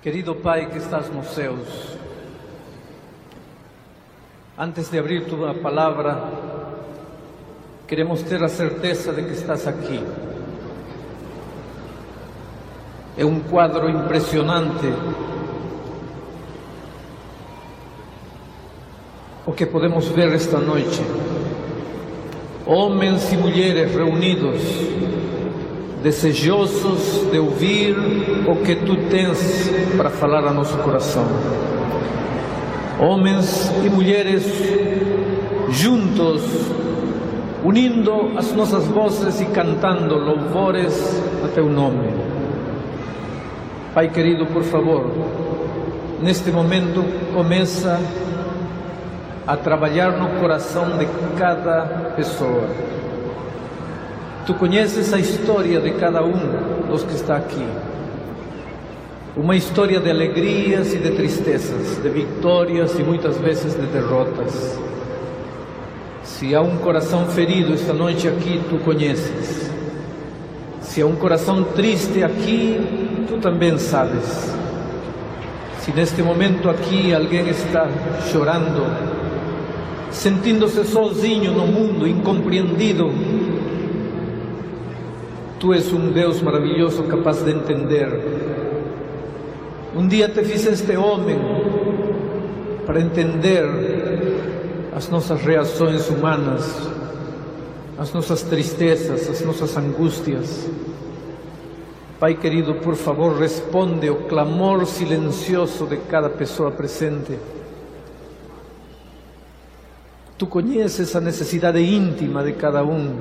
Querido Pai que estás nos céus, antes de abrir tua palavra, queremos ter a certeza de que estás aqui. É um quadro impressionante o que podemos ver esta noite. Homens e mulheres reunidos, desejosos de ouvir o que tu tens para falar a nosso coração. Homens e mulheres juntos, unindo as nossas vozes e cantando louvores a teu nome. Pai querido, por favor, neste momento começa a trabalhar no coração de cada pessoa. Tu conheces a história de cada um dos que está aqui. Uma história de alegrias e de tristezas, de vitórias e muitas vezes de derrotas. Se há um coração ferido esta noite aqui, tu conheces. Se há um coração triste aqui, tu também sabes. Se neste momento aqui alguém está chorando, sentindo-se sozinho no mundo, incompreendido, tu és um Deus maravilhoso, capaz de entender. Um dia te fizeste homem para entender as nossas reações humanas, as nossas tristezas, as nossas angústias. Pai querido, por favor, responde ao clamor silencioso de cada pessoa presente. Tu conheces a necessidade íntima de cada um.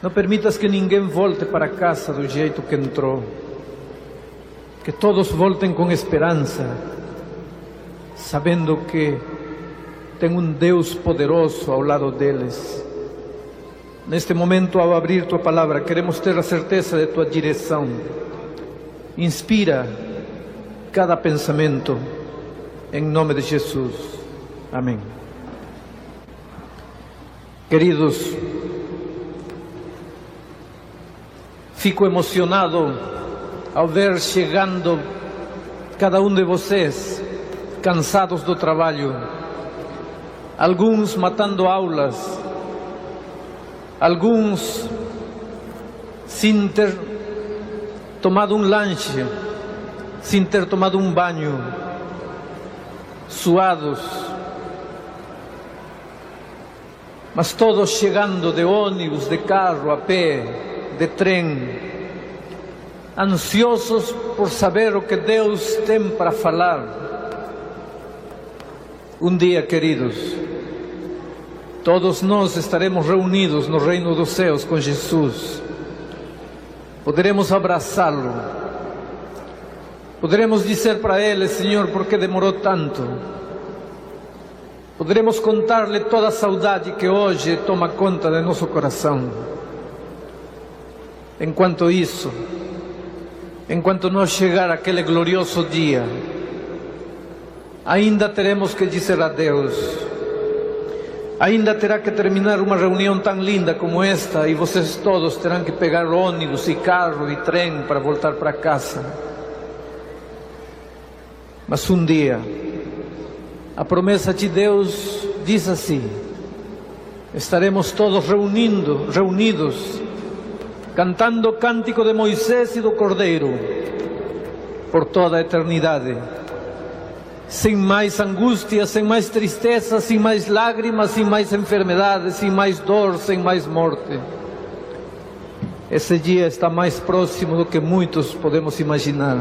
Não permitas que ninguém volte para casa do jeito que entrou. Que todos voltem com esperança, sabendo que tem um Deus poderoso ao lado deles. Neste momento, ao abrir tua palavra, queremos ter a certeza de tua direção. Inspira cada pensamento, em nome de Jesus. Amém. Queridos, fico emocionado ao ver chegando cada um de vocês, cansados do trabalho, alguns matando aulas, alguns sem ter tomado um lanche, sem ter tomado um banho, suados, mas todos chegando de ônibus, de carro, a pé, de trem, ansiosos por saber o que Deus tem para falar. Um dia, queridos, todos nós estaremos reunidos no reino dos céus com Jesus. Poderemos abraçá-lo. Poderemos dizer para Ele: Senhor, por que demorou tanto? Poderemos contar-lhe toda a saudade que hoje toma conta de nosso coração. Enquanto isso, enquanto não chegar aquele glorioso dia, ainda teremos que dizer adeus. Ainda terá que terminar uma reunião tão linda como esta e vocês todos terão que pegar ônibus e carro e trem para voltar para casa. Mas um dia, a promessa de Deus diz assim: estaremos todos reunidos, cantando o cântico de Moisés e do Cordeiro, por toda a eternidade. Sem mais angústia, sem mais tristeza, sem mais lágrimas, sem mais enfermidades, sem mais dor, sem mais morte. Esse dia está mais próximo do que muitos podemos imaginar.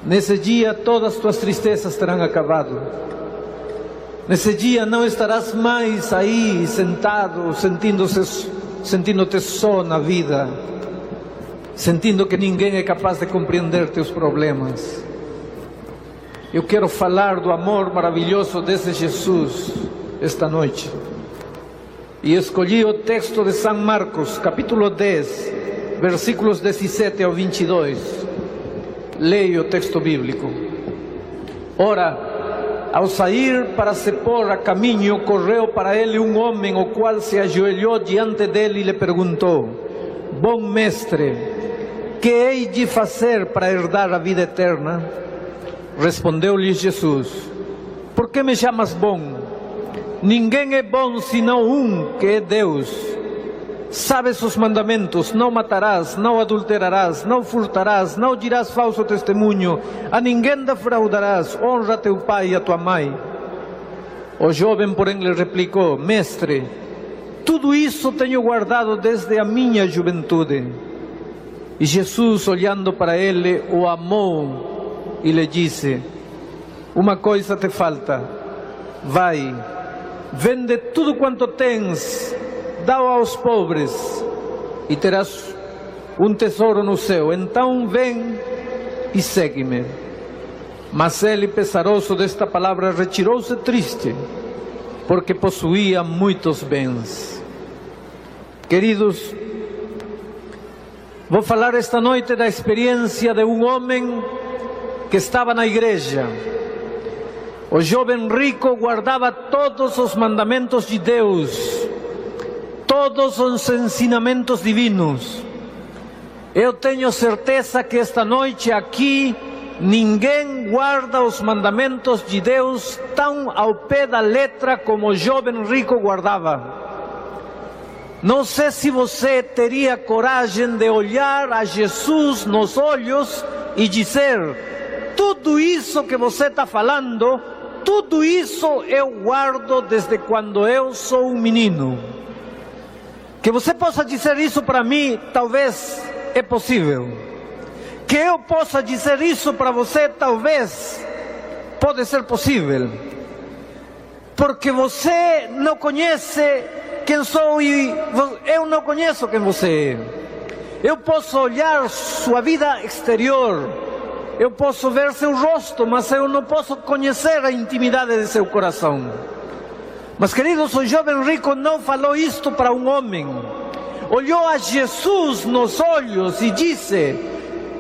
Nesse dia todas as tuas tristezas terão acabado. Nesse dia não estarás mais aí sentado, sentindo-te só na vida, sentindo que ninguém é capaz de compreender teus problemas. Eu quero falar do amor maravilhoso desse Jesus esta noite. E escolhi o texto de São Marcos, capítulo 10, versículos 17 ao 22. Leio o texto bíblico. Ora, ao sair para se pôr a caminho, correu para ele um homem, o qual se ajoelhou diante dele e lhe perguntou: Bom mestre, que hei de fazer para herdar a vida eterna? Respondeu-lhes Jesus: por que me chamas bom? Ninguém é bom senão um, que é Deus. Sabes os mandamentos: não matarás, não adulterarás, não furtarás, não dirás falso testemunho, a ninguém defraudarás, honra teu pai e a tua mãe. O jovem, porém, lhe replicou: mestre, tudo isso tenho guardado desde a minha juventude. E Jesus, olhando para ele, o amou e lhe disse: uma coisa te falta, vai, vende tudo quanto tens, dá-o aos pobres, e terás um tesouro no céu. Então vem e segue-me. Mas ele, pesaroso desta palavra, retirou-se triste, porque possuía muitos bens. Queridos, vou falar esta noite da experiência de um homem que estava na igreja. O jovem rico guardava todos os mandamentos de Deus, todos os ensinamentos divinos. Eu tenho certeza que esta noite aqui ninguém guarda os mandamentos de Deus tão ao pé da letra como o jovem rico guardava. Não sei se você teria coragem de olhar a Jesus nos olhos e dizer: tudo isso que você está falando, tudo isso eu guardo desde quando eu sou um menino. Que você possa dizer isso para mim, talvez é possível. Que eu possa dizer isso para você, talvez pode ser possível. Porque você não conhece quem sou e eu não conheço quem você é. Eu posso olhar sua vida exterior, eu posso ver seu rosto, mas eu não posso conhecer a intimidade de seu coração. Mas, queridos, o jovem rico não falou isto para um homem. Olhou a Jesus nos olhos e disse: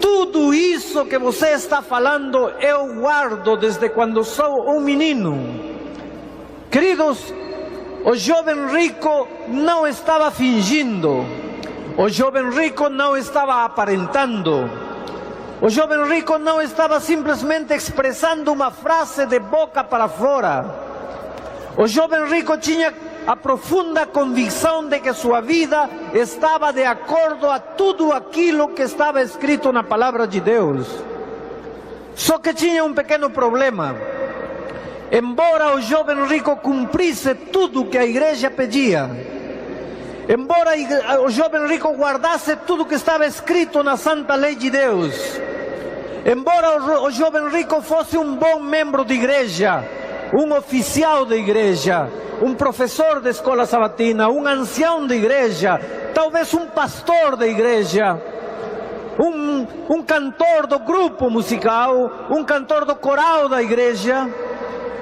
tudo isso que você está falando eu guardo desde quando sou um menino. Queridos, o jovem rico não estava fingindo, o jovem rico não estava aparentando, o jovem rico não estava simplesmente expressando uma frase de boca para fora. O jovem rico tinha a profunda convicção de que sua vida estava de acordo a tudo aquilo que estava escrito na palavra de Deus. Só que tinha um pequeno problema. Embora o jovem rico cumprisse tudo que a igreja pedia, embora o jovem rico guardasse tudo que estava escrito na santa lei de Deus, embora o jovem rico fosse um bom membro de igreja, um oficial de igreja, um professor de escola sabatina, um ancião de igreja, talvez um pastor de igreja, um cantor do grupo musical, um cantor do coral da igreja,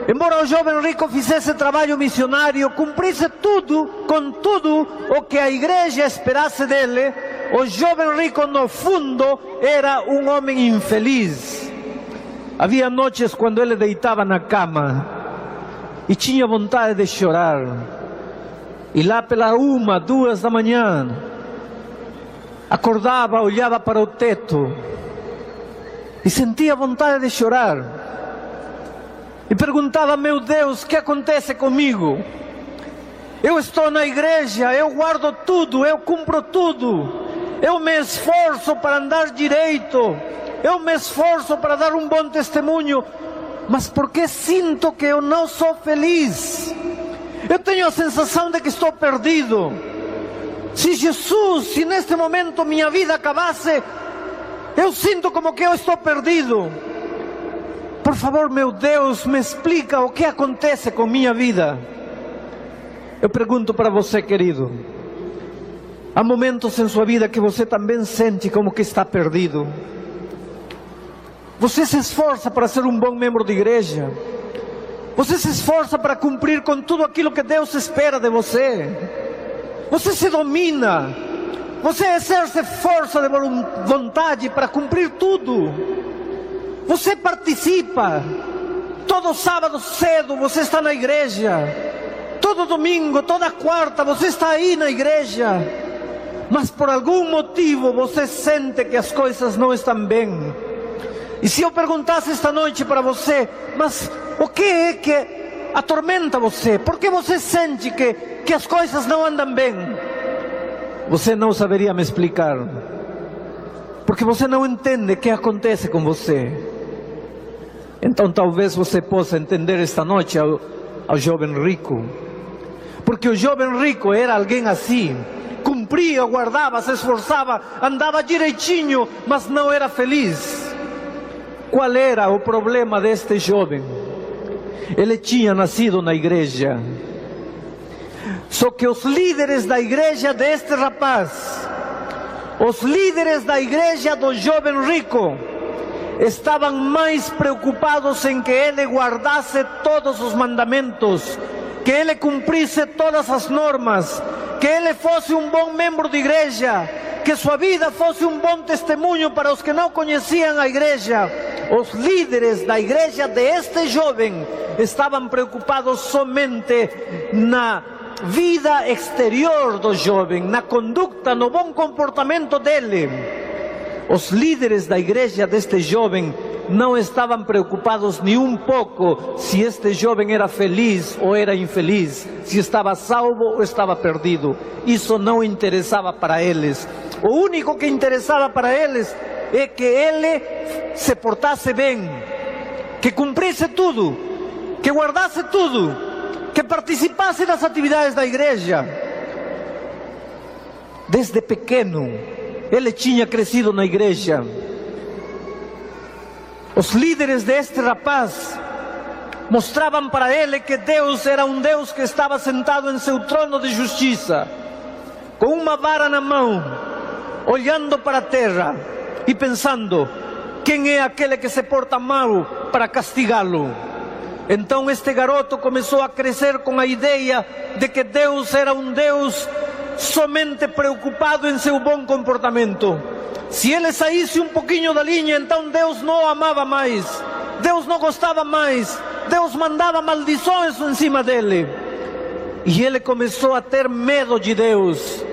embora o jovem rico fizesse trabalho missionário, cumprisse tudo, com tudo o que a igreja esperasse dele, o jovem rico no fundo era um homem infeliz. Havia noites quando ele deitava na cama e tinha vontade de chorar, e lá pela 1, 2 da manhã acordava, olhava para o teto e sentia vontade de chorar e perguntava: meu Deus, o que acontece comigo? Eu estou na igreja, eu guardo tudo, eu cumpro tudo, eu me esforço para andar direito, eu me esforço para dar um bom testemunho, mas por que sinto que eu não sou feliz? Eu tenho a sensação de que estou perdido. Se Jesus, se neste momento minha vida acabasse, eu sinto como que eu estou perdido. Por favor, meu Deus, me explica o que acontece com minha vida. Eu pergunto para você, querido, há momentos em sua vida que você também sente como que está perdido? Você se esforça para ser um bom membro de igreja, você se esforça para cumprir com tudo aquilo que Deus espera de você, você se domina, você exerce força de vontade para cumprir tudo, você participa, todo sábado cedo você está na igreja, todo domingo, toda quarta você está aí na igreja, mas por algum motivo você sente que as coisas não estão bem. E se eu perguntasse esta noite para você, mas o que é que atormenta você? Por que você sente que as coisas não andam bem? Você não saberia me explicar, porque você não entende o que acontece com você. Então talvez você possa entender esta noite ao jovem rico, porque o jovem rico era alguém assim, cumpria, guardava, se esforçava, andava direitinho, mas não era feliz. Qual era o problema deste jovem? Ele tinha nascido na igreja, só que os líderes da igreja deste rapaz, os líderes da igreja do jovem rico, estavam mais preocupados em que ele guardasse todos os mandamentos, que ele cumprisse todas as normas, que ele fosse um bom membro de igreja, que sua vida fosse um bom testemunho para os que não conheciam a igreja. Os líderes da igreja deste jovem estavam preocupados somente na vida exterior do jovem, na conduta, no bom comportamento dele. Os líderes da igreja deste jovem não estavam preocupados nem um pouco se este jovem era feliz ou era infeliz, se estava salvo ou estava perdido. Isso não interessava para eles. O único que interessava para eles é que ele se portasse bem, que cumprisse tudo, que guardasse tudo, que participasse das atividades da igreja. Desde pequeno, ele tinha crescido na igreja. Os líderes deste rapaz mostravam para ele que Deus era um Deus que estava sentado em seu trono de justiça, com uma vara na mão, olhando para a terra e pensando: quem é aquele que se porta mal para castigá-lo? Então este garoto começou a crescer com a ideia de que Deus era um Deus somente preocupado em seu bom comportamento. Se ele saísse um pouquinho da linha, então Deus não o amava mais, Deus não gostava mais, Deus mandava maldições em cima dele. E ele começou a ter medo de Deus.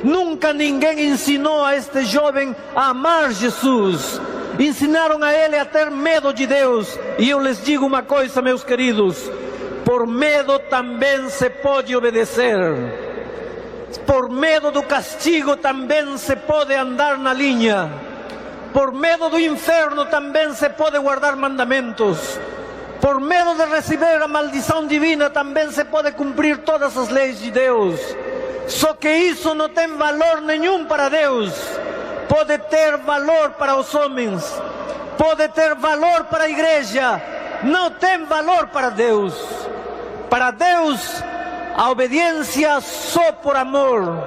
Nunca ninguém ensinou a este jovem a amar Jesus. Ensinaram a ele a ter medo de Deus. E eu lhes digo uma coisa, meus queridos: por medo também se pode obedecer. Por medo do castigo também se pode andar na linha. Por medo do inferno também se pode guardar mandamentos. Por medo de receber a maldição divina também se pode cumprir todas as leis de Deus. Só que isso não tem valor nenhum para Deus. Pode ter valor para os homens, pode ter valor para a igreja, não tem valor para Deus. Para Deus, a obediência só por amor.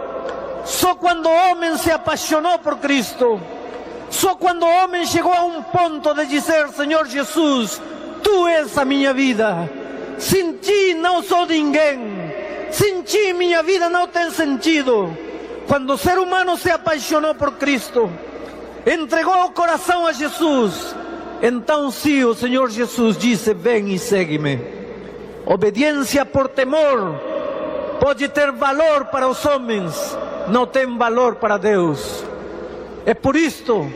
Só quando o homem se apaixonou por Cristo, só quando o homem chegou a um ponto de dizer: Senhor Jesus, Tu és a minha vida, sem Ti não sou ninguém, sem Ti minha vida não tem sentido. Quando o ser humano se apaixonou por Cristo, entregou o coração a Jesus, então sim, o Senhor Jesus disse: vem e segue-me. Obediência por temor pode ter valor para os homens, não tem valor para Deus. É por isto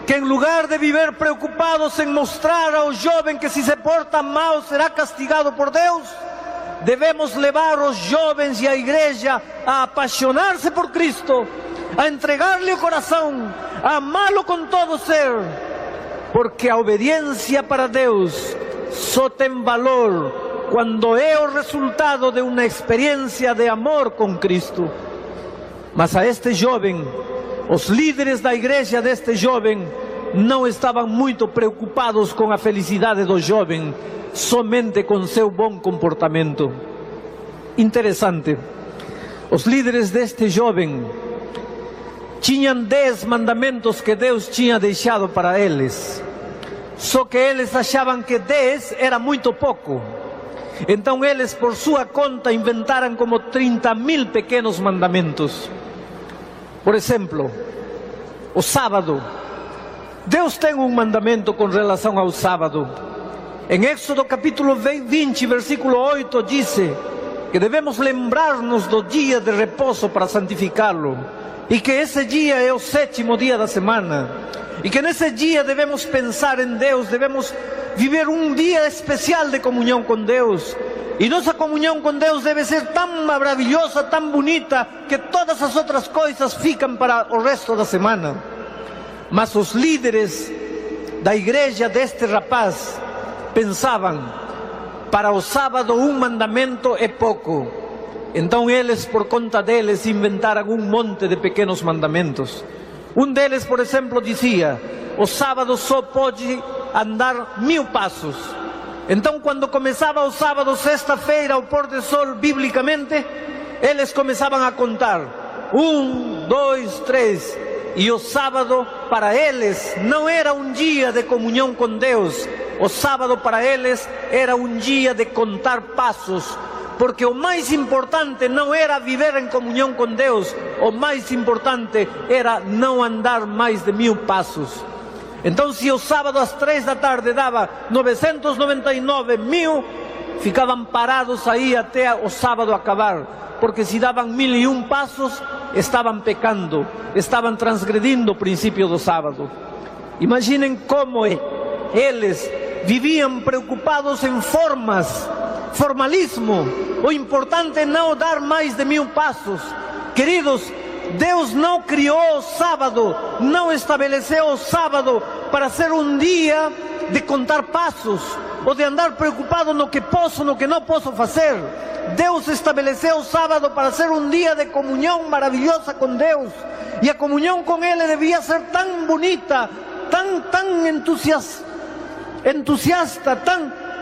que, em lugar de viver preocupados em mostrar ao jovem que, se se porta mal, será castigado por Deus, devemos levar os jovens e a igreja a apaixonar-se por Cristo, a entregar-lhe o coração, a amá-lo com todo o ser, porque a obediência para Deus só tem valor quando é o resultado de uma experiência de amor com Cristo. Mas a este jovem, os líderes da igreja deste jovem não estavam muito preocupados com a felicidade do jovem, somente com seu bom comportamento. Interessante, os líderes deste jovem tinham 10 mandamentos que Deus tinha deixado para eles, só que eles achavam que 10 era muito pouco. Então eles, por sua conta, inventaram como 30.000 pequenos mandamentos. Por exemplo, o sábado. Deus tem um mandamento com relação ao sábado. Em Éxodo capítulo 20, versículo 8, diz que devemos lembrar-nos do dia de repouso para santificá-lo. e que esse dia é o 7º dia da semana, e que nesse dia devemos pensar em Deus, devemos viver um dia especial de comunhão com Deus. E nossa comunhão com Deus deve ser tão maravilhosa, tão bonita, que todas as outras coisas ficam para o resto da semana. Mas os líderes da igreja deste rapaz pensavam: para o sábado um mandamento é pouco. Então eles, por conta deles, inventaram um monte de pequenos mandamentos. Um deles, por exemplo, dizia: o sábado só pode andar 1000 passos. Então, quando começava o sábado, sexta-feira, ao pôr do sol, biblicamente, eles começavam a contar: 1, 2, 3. E o sábado, para eles, não era um dia de comunhão com Deus. O sábado, para eles, era um dia de contar passos. Porque o mais importante não era viver em comunhão com Deus. O mais importante era não andar mais de 1000 passos. Então, se o sábado às 3 da tarde dava 999.000, ficavam parados aí até o sábado acabar. Porque se davam 1001 passos, estavam pecando, estavam transgredindo o princípio do sábado. Imaginem como eles viviam preocupados em formas, formalismo. O importante é não dar mais de 1000 passos. Queridos, Deus não criou o sábado, não estabeleceu o sábado para ser um dia de contar passos, ou de andar preocupado no que posso, no que não posso fazer. Deus estabeleceu o sábado para ser um dia de comunhão maravilhosa com Deus. E a comunhão com Ele devia ser tão bonita, tão entusiasta,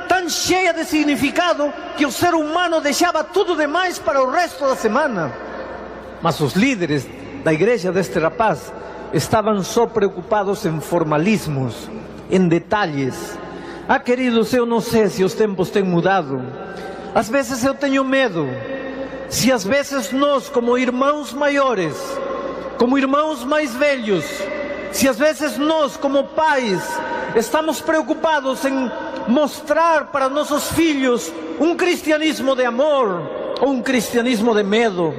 tão cheia de significado, que o ser humano deixava tudo demais para o resto da semana. Mas os líderes da igreja deste rapaz estavam só preocupados em formalismos, em detalhes. Queridos, eu não sei se os tempos têm mudado. Às vezes eu tenho medo. Se às vezes nós, como irmãos maiores, como irmãos mais velhos, se às vezes nós, como pais, estamos preocupados em mostrar para nossos filhos um cristianismo de amor ou um cristianismo de medo,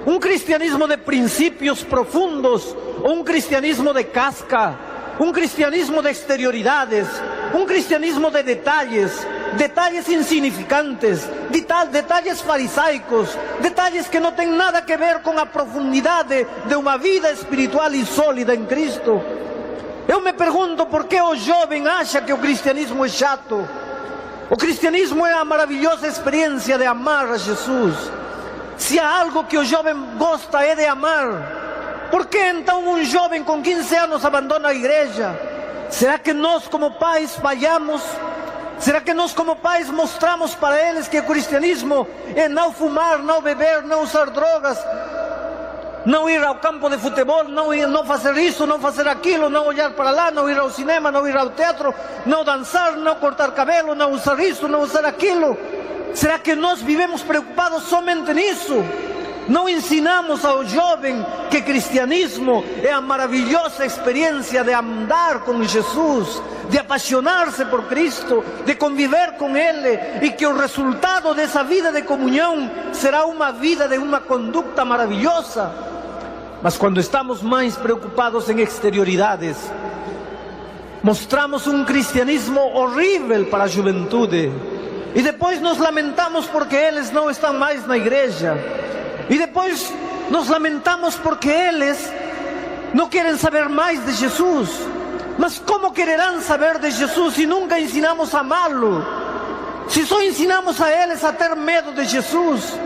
um cristianismo de princípios profundos ou um cristianismo de casca, um cristianismo de exterioridades, um cristianismo de detalles insignificantes, detalles farisaicos, detalles que não têm nada a ver com a profundidade de uma vida espiritual e sólida em Cristo. Eu me pergunto por que o jovem acha que o cristianismo é chato. O cristianismo é a maravilhosa experiência de amar a Jesus. Se há algo que o jovem gosta é de amar, por que então um jovem com 15 anos abandona a igreja? Será que nós como pais falhamos? Será que nós como pais mostramos para eles que o cristianismo é não fumar, não beber, não usar drogas, não ir ao campo de futebol, não fazer isso, não fazer aquilo, não olhar para lá, não ir ao cinema, não ir ao teatro, não dançar, não cortar cabelo, não usar isso, não usar aquilo? Será que nós vivemos preocupados somente nisso? Não ensinamos ao jovem que cristianismo é a maravilhosa experiência de andar com Jesus, de apaixonar-se por Cristo, de conviver com Ele, e que o resultado dessa vida de comunhão será uma vida de uma conduta maravilhosa. Mas quando estamos mais preocupados em exterioridades, mostramos um cristianismo horrível para a juventude. E depois nos lamentamos porque eles não estão mais na igreja. E depois nos lamentamos porque eles não querem saber mais de Jesus. Mas como quererão saber de Jesus se nunca ensinamos a amá-lo? Se só ensinamos a eles a ter medo de Jesus?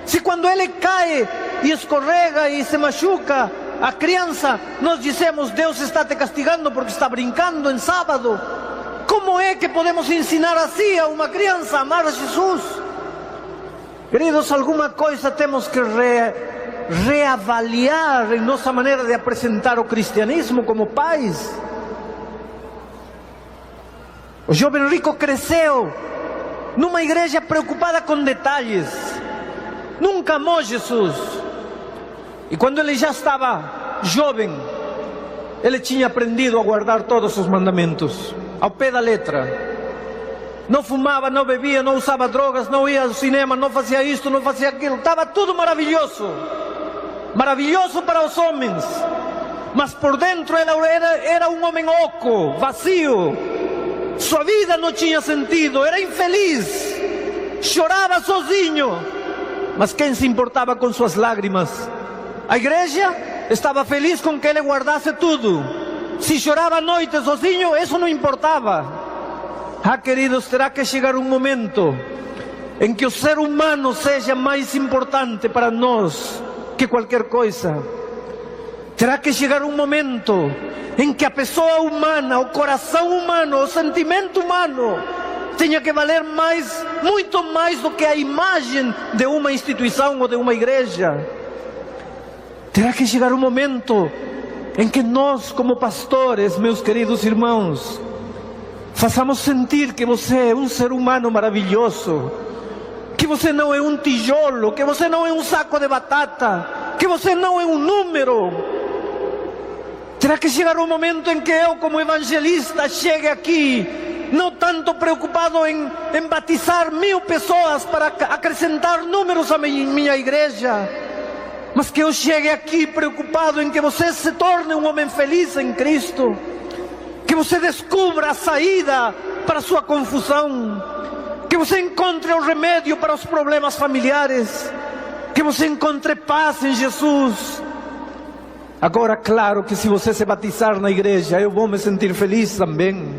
Se quando ele cai e escorrega e se machuca, a criança, nós dizemos: Deus está te castigando porque está brincando em sábado. Como é que podemos ensinar assim a uma criança a amar a Jesus? Queridos, alguma coisa temos que reavaliar em nossa maneira de apresentar o cristianismo como pais. O jovem rico cresceu numa igreja preocupada com detalhes. Nunca amou Jesus. E quando ele já estava jovem, ele tinha aprendido a guardar todos os mandamentos ao pé da letra. Não fumava, não bebia, não usava drogas, não ia ao cinema, não fazia isto, não fazia aquilo. Estava tudo maravilhoso. maravilhoso para os homens, mas por dentro era um homem oco, vazio. Sua vida não tinha sentido, era infeliz, chorava sozinho. Mas quem se importava com suas lágrimas? A igreja estava feliz com que ele guardasse tudo. Se chorava à noite sozinho, isso não importava. Queridos, terá que chegar um momento em que o ser humano seja mais importante para nós que qualquer coisa. Terá que chegar um momento em que a pessoa humana, o coração humano, o sentimento humano tenha que valer mais, muito mais do que a imagem de uma instituição ou de uma igreja. Terá que chegar um momento em que nós, como pastores, meus queridos irmãos, façamos sentir que você é um ser humano maravilhoso, que você não é um tijolo, que você não é um saco de batata, que você não é um número. Terá que chegar um momento em que eu, como evangelista, chegue aqui, não tanto preocupado em batizar 1000 pessoas para acrescentar números à minha igreja, mas que eu chegue aqui preocupado em que você se torne um homem feliz em Cristo, que você descubra a saída para a sua confusão, que você encontre o remédio para os problemas familiares, que você encontre paz em Jesus. Agora, claro que se você se batizar na igreja, eu vou me sentir feliz também.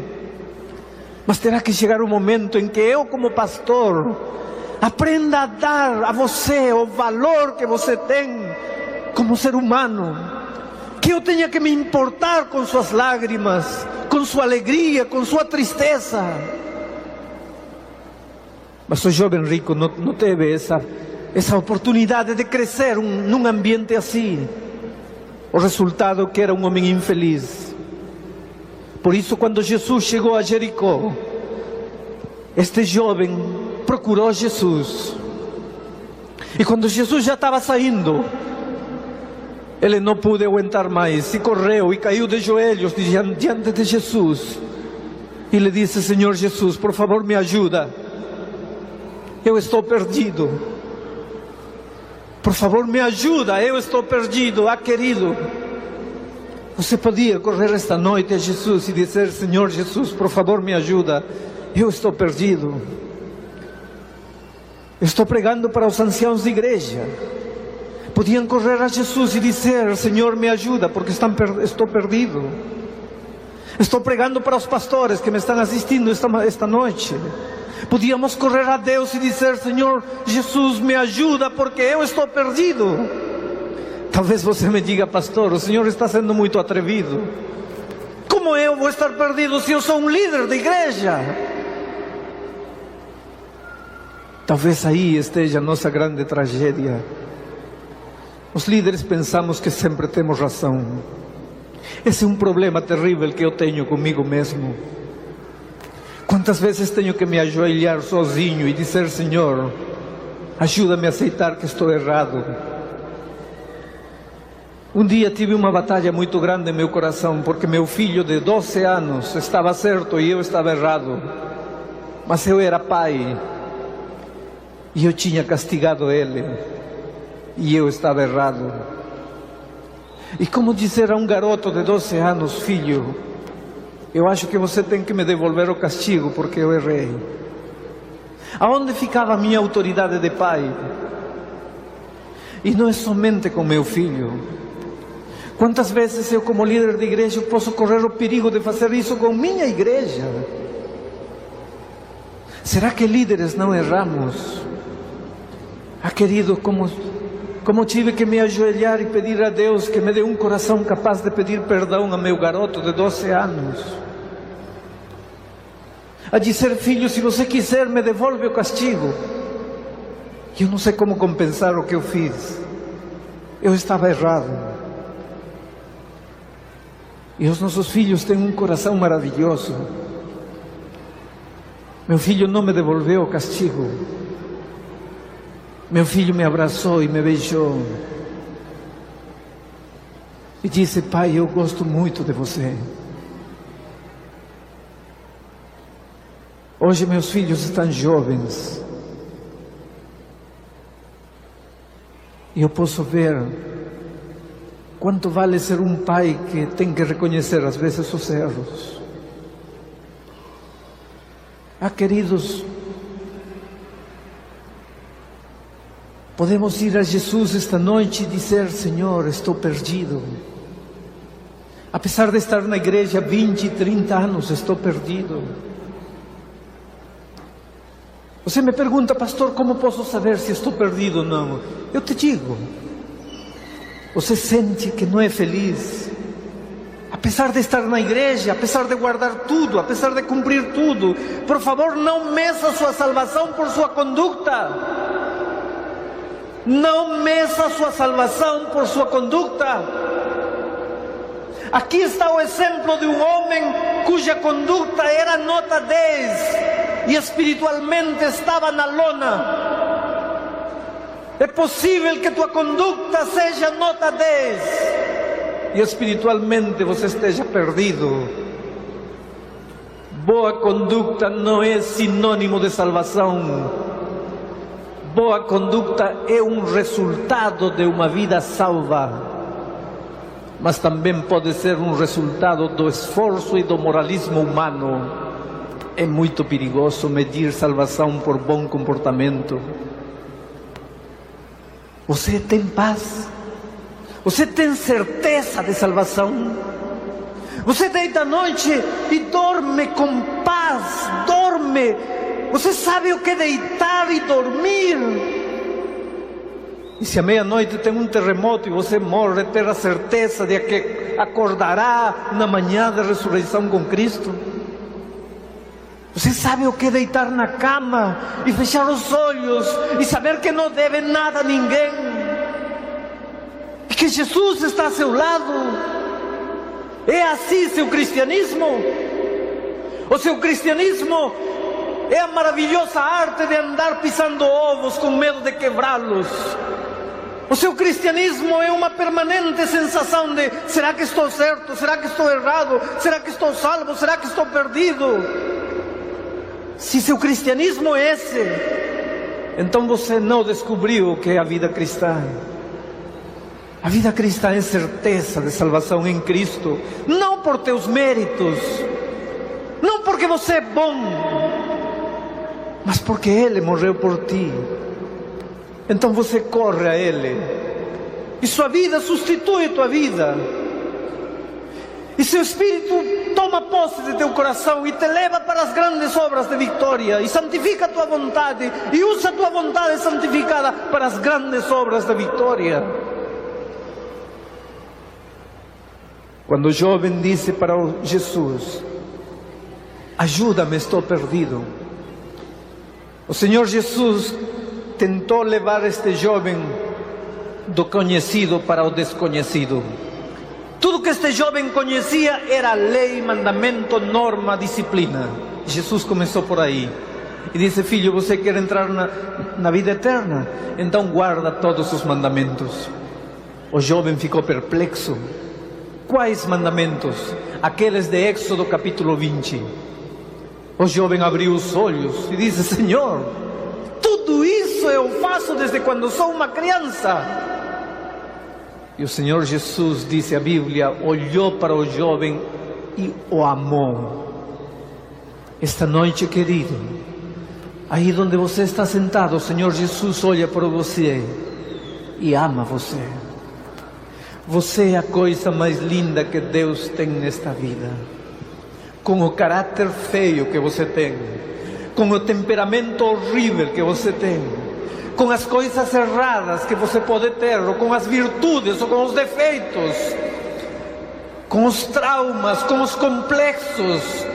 Mas terá que chegar um momento em que eu, como pastor, aprenda a dar a você o valor que você tem como ser humano. Que eu tenha que me importar com suas lágrimas, com sua alegria, com sua tristeza. Mas o jovem rico não teve essa oportunidade de crescer num ambiente assim. O resultado que era um homem infeliz. Por isso, quando Jesus chegou a Jericó, este jovem procurou Jesus. E quando Jesus já estava saindo, ele não pôde aguentar mais, e correu e caiu de joelhos diante de Jesus. E lhe disse: Senhor Jesus, por favor me ajuda, eu estou perdido. Por favor me ajuda, eu estou perdido. Querido, você podia correr esta noite a Jesus e dizer: Senhor Jesus, por favor me ajuda, eu estou perdido. Estou pregando para os anciãos de igreja. Podiam correr a Jesus e dizer: Senhor me ajuda, porque estou perdido. Estou pregando para os pastores que me estão assistindo esta noite. Podíamos correr a Deus e dizer: Senhor Jesus, me ajuda, porque eu estou perdido. Talvez você me diga: pastor, o senhor está sendo muito atrevido. Como eu vou estar perdido se eu sou um líder de igreja? Talvez aí esteja a nossa grande tragédia. Os líderes pensamos que sempre temos razão. Esse é um problema terrível que eu tenho comigo mesmo. Quantas vezes tenho que me ajoelhar sozinho e dizer: Senhor, ajuda-me a aceitar que estou errado. Um dia tive uma batalha muito grande em meu coração, porque meu filho de 12 anos estava certo e eu estava errado. Mas eu era pai, e eu tinha castigado ele, e eu estava errado. E como dizer a um garoto de 12 anos: filho, eu acho que você tem que me devolver o castigo porque eu errei. Aonde ficava a minha autoridade de pai? E não é somente com meu filho. Quantas vezes eu, como líder de igreja, posso correr o perigo de fazer isso com minha igreja? Será que líderes não erramos? Querido, como tive que me ajoelhar e pedir a Deus que me dê um coração capaz de pedir perdão a meu garoto de 12 anos. A dizer: filho, se você quiser, me devolve o castigo. Eu não sei como compensar o que eu fiz. Eu estava errado. E os nossos filhos têm um coração maravilhoso. Meu filho não me devolveu o castigo. Meu filho me abraçou e me beijou e disse: pai, eu gosto muito de você. Hoje meus filhos estão jovens e eu posso ver Quanto vale ser um pai que tem que reconhecer às vezes os erros? Queridos, podemos ir a Jesus esta noite e dizer: Senhor, estou perdido. Apesar de estar na igreja 20, 30 anos, estou perdido. Você me pergunta: pastor, como posso saber se estou perdido ou não? Eu te digo, você sente que não é feliz, apesar de estar na igreja, apesar de guardar tudo, apesar de cumprir tudo. Por favor, não meça sua salvação por sua conduta. Não meça sua salvação por sua conduta. Aqui está o exemplo de um homem cuja conduta era nota 10 e espiritualmente estava na lona. É possível que tua conduta seja nota 10 e espiritualmente você esteja perdido. Boa conduta não é sinônimo de salvação. Boa conduta é um resultado de uma vida salva, mas também pode ser um resultado do esforço e do moralismo humano. É muito perigoso medir salvação por bom comportamento. Você tem paz? Você tem certeza de salvação? Você deita à noite e dorme com paz, dorme. Você sabe o que é deitar e dormir. E se à meia-noite tem um terremoto e você morre, ter a certeza de que acordará na manhã da ressurreição com Cristo. Você sabe o que é deitar na cama e fechar os olhos e saber que não deve nada a ninguém, e que Jesus está a seu lado. É assim seu cristianismo? O seu cristianismo é a maravilhosa arte de andar pisando ovos com medo de quebrá-los? O seu cristianismo é uma permanente sensação de: será que estou certo? Será que estou errado? Será que estou salvo? Será que estou perdido? Se seu cristianismo é esse, então você não descobriu o que é a vida cristã. A vida cristã é certeza de salvação em Cristo, não por teus méritos, não porque você é bom, mas porque Ele morreu por ti. Então você corre a Ele, e sua vida substitui tua vida, e seu Espírito toma posse de teu coração e te leva para as grandes obras de vitória, e santifica a tua vontade, e usa a tua vontade santificada para as grandes obras de vitória. Quando o jovem disse para Jesus: ajuda-me, estou perdido, o Senhor Jesus tentou levar este jovem do conhecido para o desconhecido. Tudo que este jovem conhecia era lei, mandamento, norma, disciplina. Jesus começou por aí e disse: filho, você quer entrar na vida eterna? Então guarda todos os mandamentos. O jovem ficou perplexo. Quais mandamentos? Aqueles de Êxodo capítulo 20. O jovem abriu os olhos e disse: Senhor, tudo isso eu faço desde quando sou uma criança. E o Senhor Jesus, disse a Bíblia, olhou para o jovem e o amou. Esta noite, querido, aí onde você está sentado, o Senhor Jesus olha para você e ama você. Você é a coisa mais linda que Deus tem nesta vida. Com o caráter feio que você tem, com o temperamento horrível que você tem, com as coisas erradas que você pode ter, ou com as virtudes, ou com os defeitos, com os traumas, com os complexos,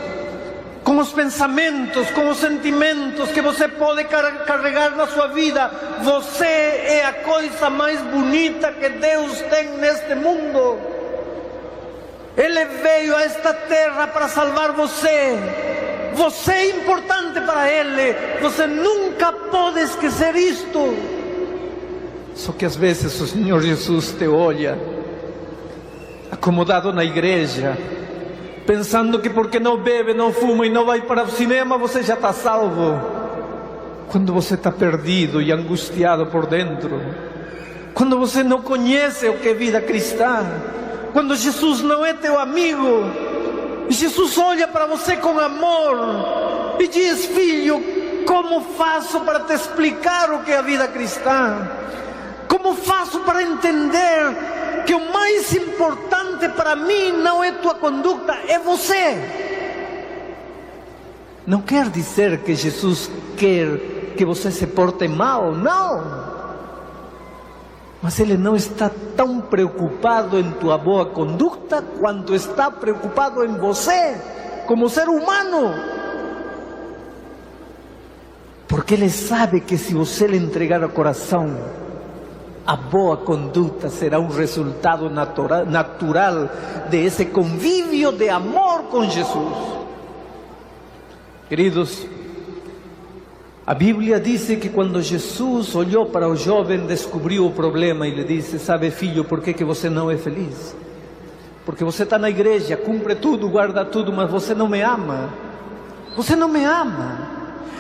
com os pensamentos, com os sentimentos que você pode carregar na sua vida. Você é a coisa mais bonita que Deus tem neste mundo. Ele veio a esta terra para salvar você. Você é importante para Ele. Você nunca pode esquecer isto. Só que às vezes o Senhor Jesus te olha acomodado na igreja, pensando que porque não bebe, não fuma e não vai para o cinema, você já está salvo. Quando você está perdido e angustiado por dentro, quando você não conhece o que é vida cristã, quando Jesus não é teu amigo, Jesus olha para você com amor e diz: filho, como faço para te explicar o que é a vida cristã? Como faço para entender que o mais importante para mim não é tua conduta, é você? Não quer dizer que Jesus quer que você se porte mal, não. Mas Ele não está tão preocupado em tua boa conduta quanto está preocupado em você, como ser humano. Porque Ele sabe que se você lhe entregar o coração, a boa conduta será um resultado natural desse convívio de amor com Jesus. Queridos, a Bíblia diz que quando Jesus olhou para o jovem, descobriu o problema e lhe disse: sabe, filho, por que você não é feliz? Porque você está na igreja, cumpre tudo, guarda tudo, mas você não me ama. Você não me ama.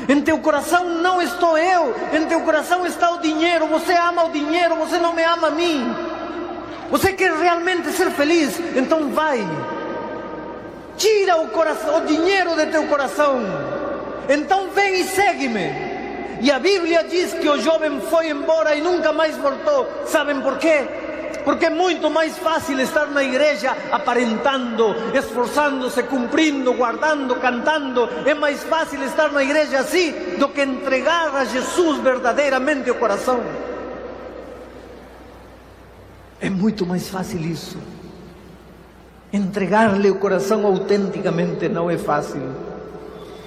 Em teu coração não estou eu, em teu coração está o dinheiro. Você ama o dinheiro, você não me ama a mim. Você quer realmente ser feliz? Então vai, tira o dinheiro de teu coração. Então vem e segue-me. E a Bíblia diz que o jovem foi embora e nunca mais voltou. Sabem por quê? Porque é muito mais fácil estar na igreja aparentando, esforçando-se, cumprindo, guardando, cantando. É mais fácil estar na igreja assim do que entregar a Jesus verdadeiramente o coração. É muito mais fácil isso. Entregar-lhe o coração autenticamente não é fácil.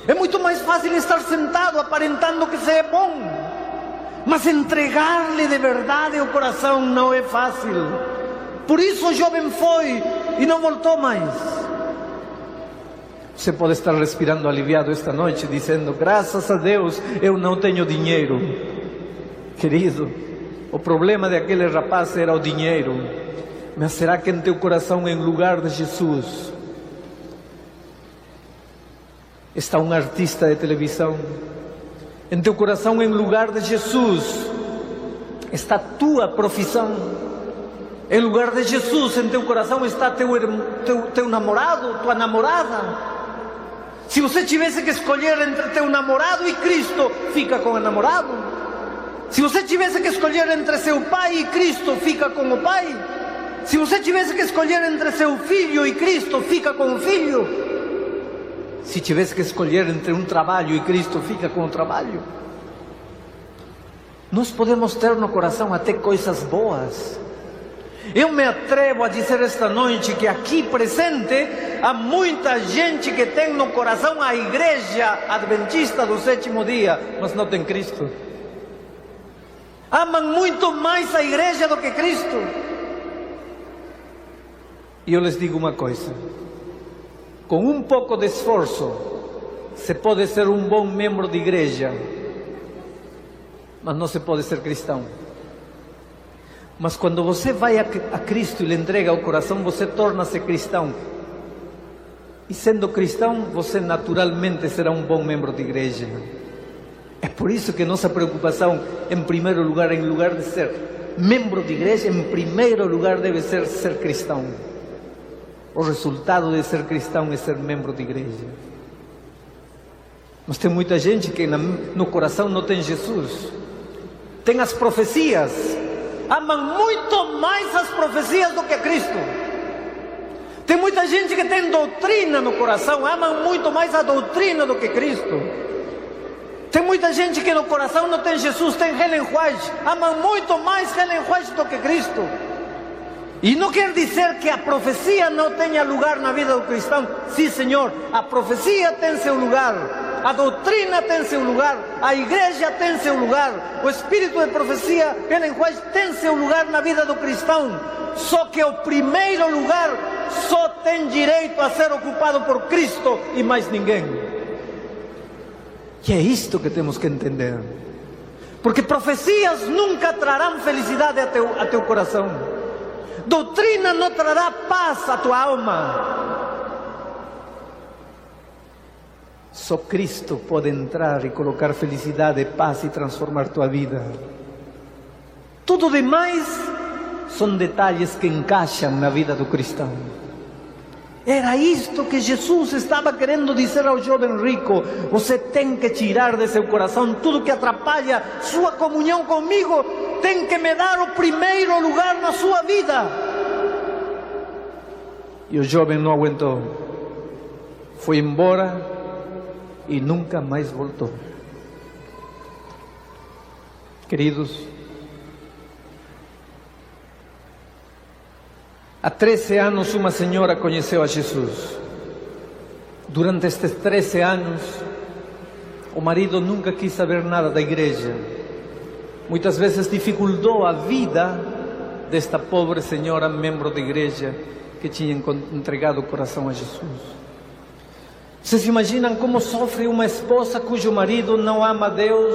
É muito mais fácil estar sentado aparentando que você é bom, mas entregar-lhe de verdade o coração não é fácil. Por isso o jovem foi e não voltou mais. Você pode estar respirando aliviado esta noite, dizendo: graças a Deus eu não tenho dinheiro. Querido, o problema daquele rapaz era o dinheiro. Mas será que em teu coração, em lugar de Jesus, está um artista de televisão? Em teu coração, em lugar de Jesus, está a tua profissão? Em lugar de Jesus, em teu coração está teu namorado, tua namorada? Se você tivesse que escolher entre teu namorado e Cristo, fica com o namorado. Se você tivesse que escolher entre seu pai e Cristo, fica com o pai. Se você tivesse que escolher entre seu filho e Cristo, fica com o filho. Se tivesse que escolher entre um trabalho e Cristo, fica com o trabalho. Nós podemos ter no coração até coisas boas. Eu me atrevo a dizer esta noite que aqui presente há muita gente que tem no coração a igreja adventista do sétimo dia, mas não tem Cristo. Amam muito mais a igreja do que Cristo. E eu lhes digo uma coisa: com um pouco de esforço, se pode ser um bom membro de igreja, mas não se pode ser cristão. Mas quando você vai a Cristo e lhe entrega o coração, você torna-se cristão. E sendo cristão, você naturalmente será um bom membro de igreja. É por isso que nossa preocupação, em primeiro lugar, em lugar de ser membro de igreja, em primeiro lugar deve ser cristão. O resultado de ser cristão é ser membro de igreja. Mas tem muita gente que no coração não tem Jesus. Tem as profecias. Amam muito mais as profecias do que Cristo. Tem muita gente que tem doutrina no coração. Amam muito mais a doutrina do que Cristo. Tem muita gente que no coração não tem Jesus, tem Ellen White. Amam muito mais Ellen White do que Cristo. E não quer dizer que a profecia não tenha lugar na vida do cristão. Sim, Senhor, a profecia tem seu lugar, a doutrina tem seu lugar, a igreja tem seu lugar, o espírito de profecia, Ellen White, tem seu lugar na vida do cristão. Só que o primeiro lugar só tem direito a ser ocupado por Cristo e mais ninguém. E é isto que temos que entender. Porque profecias nunca trarão felicidade a teu coração. Doutrina não trará paz à tua alma. Só Cristo pode entrar e colocar felicidade, paz e transformar tua vida. Tu Tudo demais são detalhes que encaixam na vida do cristão. Era isto que Jesus estava querendo dizer ao jovem rico: você tem que tirar de seu coração tudo que atrapalha sua comunhão comigo, tem que me dar o primeiro lugar na sua vida. E o jovem não aguentou, foi embora e nunca mais voltou. Queridos, há 13 anos uma senhora conheceu a Jesus. Durante estes 13 anos, o marido nunca quis saber nada da igreja. Muitas vezes dificultou a vida desta pobre senhora, membro da igreja, que tinha entregado o coração a Jesus. Vocês imaginam como sofre uma esposa cujo marido não ama a Deus?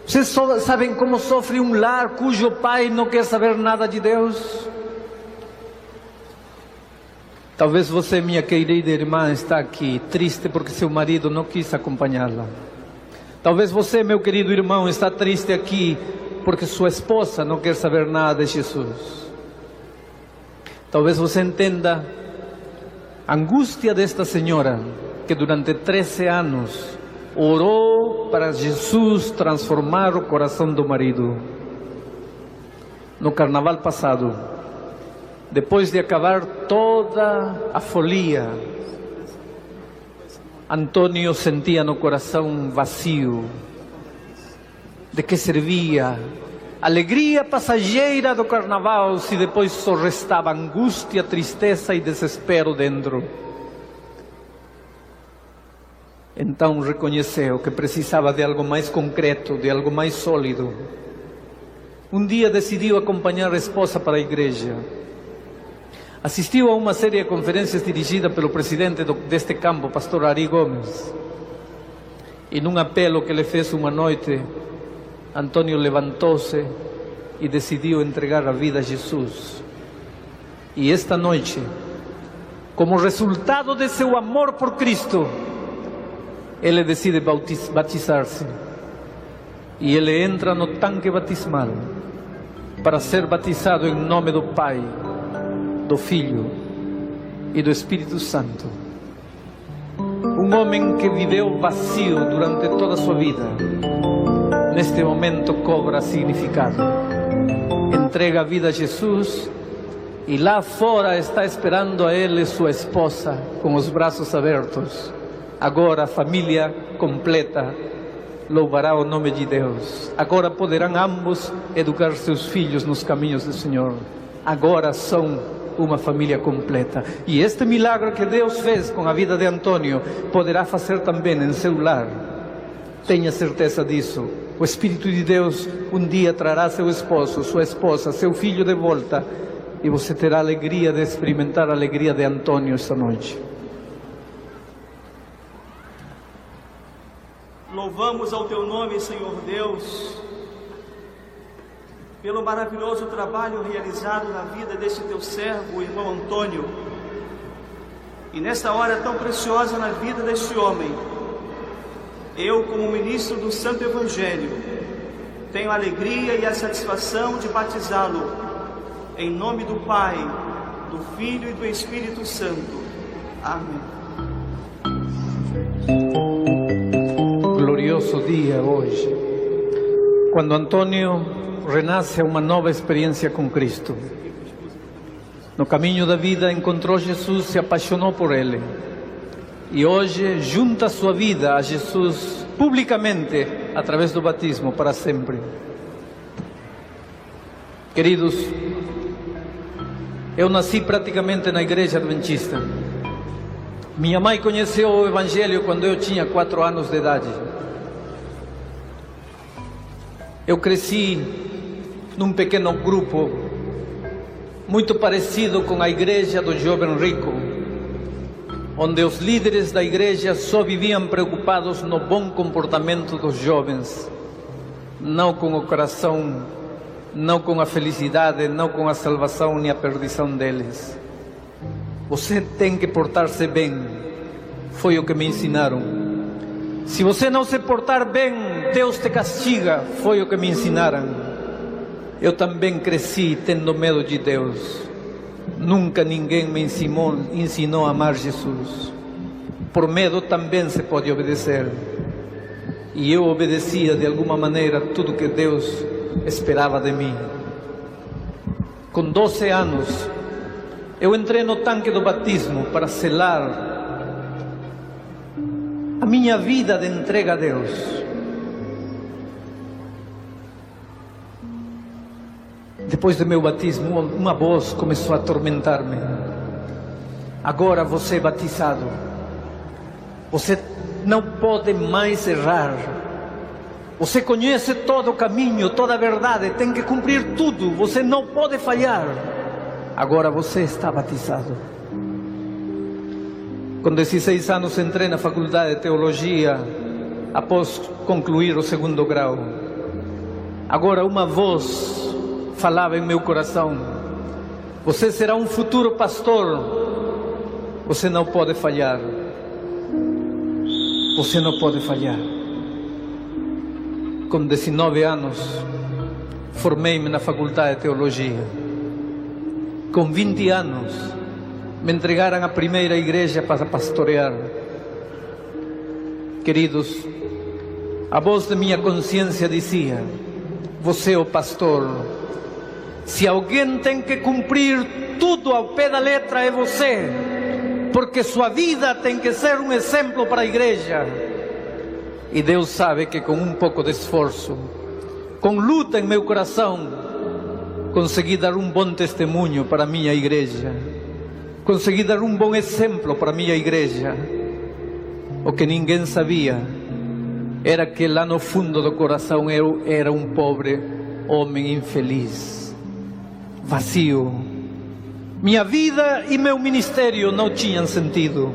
Vocês sabem como sofre um lar cujo pai não quer saber nada de Deus? Talvez você, minha querida irmã, está aqui triste porque seu marido não quis acompanhá-la. Talvez você, meu querido irmão, está triste aqui porque sua esposa não quer saber nada de Jesus. Talvez você entenda a angústia desta senhora, que durante 13 anos orou para Jesus transformar o coração do marido. No carnaval passado, depois de acabar toda a folia, Antônio sentia no coração vazio. De que servia a alegria passageira do carnaval se depois só restava angústia, tristeza e desespero dentro? Então reconheceu que precisava de algo mais concreto, de algo mais sólido. Um dia decidiu acompanhar a esposa para a igreja. Assistiu a uma série de conferências dirigida pelo presidente deste campo, pastor Ari Gomes. E num apelo que lhe fez uma noite, Antônio levantou-se e decidiu entregar a vida a Jesus. E esta noite, como resultado de seu amor por Cristo, ele decide batizar-se. E ele entra no tanque batismal para ser batizado em nome do Pai, do Filho e do Espírito Santo. Um homem que viveu vazio durante toda a sua vida, neste momento cobra significado. Entrega a vida a Jesus e lá fora está esperando a ele sua esposa com os braços abertos. Agora a família completa louvará o nome de Deus. Agora poderão ambos educar seus filhos nos caminhos do Senhor. Agora são uma família completa. E este milagre que Deus fez com a vida de Antônio poderá fazer também em seu lar. Tenha certeza disso. O Espírito de Deus um dia trará seu esposo, sua esposa, seu filho de volta, e você terá a alegria de experimentar a alegria de Antônio esta noite. Louvamos ao Teu nome, Senhor Deus, pelo maravilhoso trabalho realizado na vida deste Teu servo, o irmão Antônio. E nesta hora tão preciosa na vida deste homem, eu, como ministro do Santo Evangelho, tenho a alegria e a satisfação de batizá-lo em nome do Pai, do Filho e do Espírito Santo. Amém. Glorioso dia hoje, quando Antônio renasce a uma nova experiência com Cristo. No caminho da vida encontrou Jesus, se apaixonou por Ele. E hoje junta sua vida a Jesus publicamente, através do batismo, para sempre. Queridos, eu nasci praticamente na igreja adventista. Minha mãe conheceu o Evangelho quando eu tinha 4 anos de idade. Eu cresci num pequeno grupo, muito parecido com a igreja do jovem rico, onde os líderes da igreja só viviam preocupados no bom comportamento dos jovens, não com o coração, não com a felicidade, não com a salvação nem a perdição deles. Você tem que portar-se bem, foi o que me ensinaram. Se você não se portar bem, Deus te castiga, foi o que me ensinaram. Eu também cresci tendo medo de Deus. Nunca ninguém me ensinou a amar Jesus. Por medo também se pode obedecer. E eu obedecia de alguma maneira tudo que Deus esperava de mim. Com 12 anos, eu entrei no tanque do batismo para selar a minha vida de entrega a Deus. Depois do meu batismo, uma voz começou a atormentar-me. Agora você é batizado. Você não pode mais errar. Você conhece todo o caminho, toda a verdade, tem que cumprir tudo. Você não pode falhar. Agora você está batizado. Com 16 anos entrei na faculdade de teologia, após concluir o 2º grau. Agora uma voz falava em meu coração: você será um futuro pastor. Você não pode falhar. Você não pode falhar. Com 19 anos, formei-me na faculdade de teologia. Com 20 anos, me entregaram à primeira igreja para pastorear. Queridos, a voz de minha consciência dizia: você é o pastor. Se alguém tem que cumprir tudo ao pé da letra, é você, porque sua vida tem que ser um exemplo para a igreja. E Deus sabe que com um pouco de esforço, com luta em meu coração, consegui dar um bom testemunho para a minha igreja. Consegui dar um bom exemplo para a minha igreja. O que ninguém sabia era que lá no fundo do coração eu era um pobre homem infeliz, vazio. Minha vida e meu ministério não tinham sentido.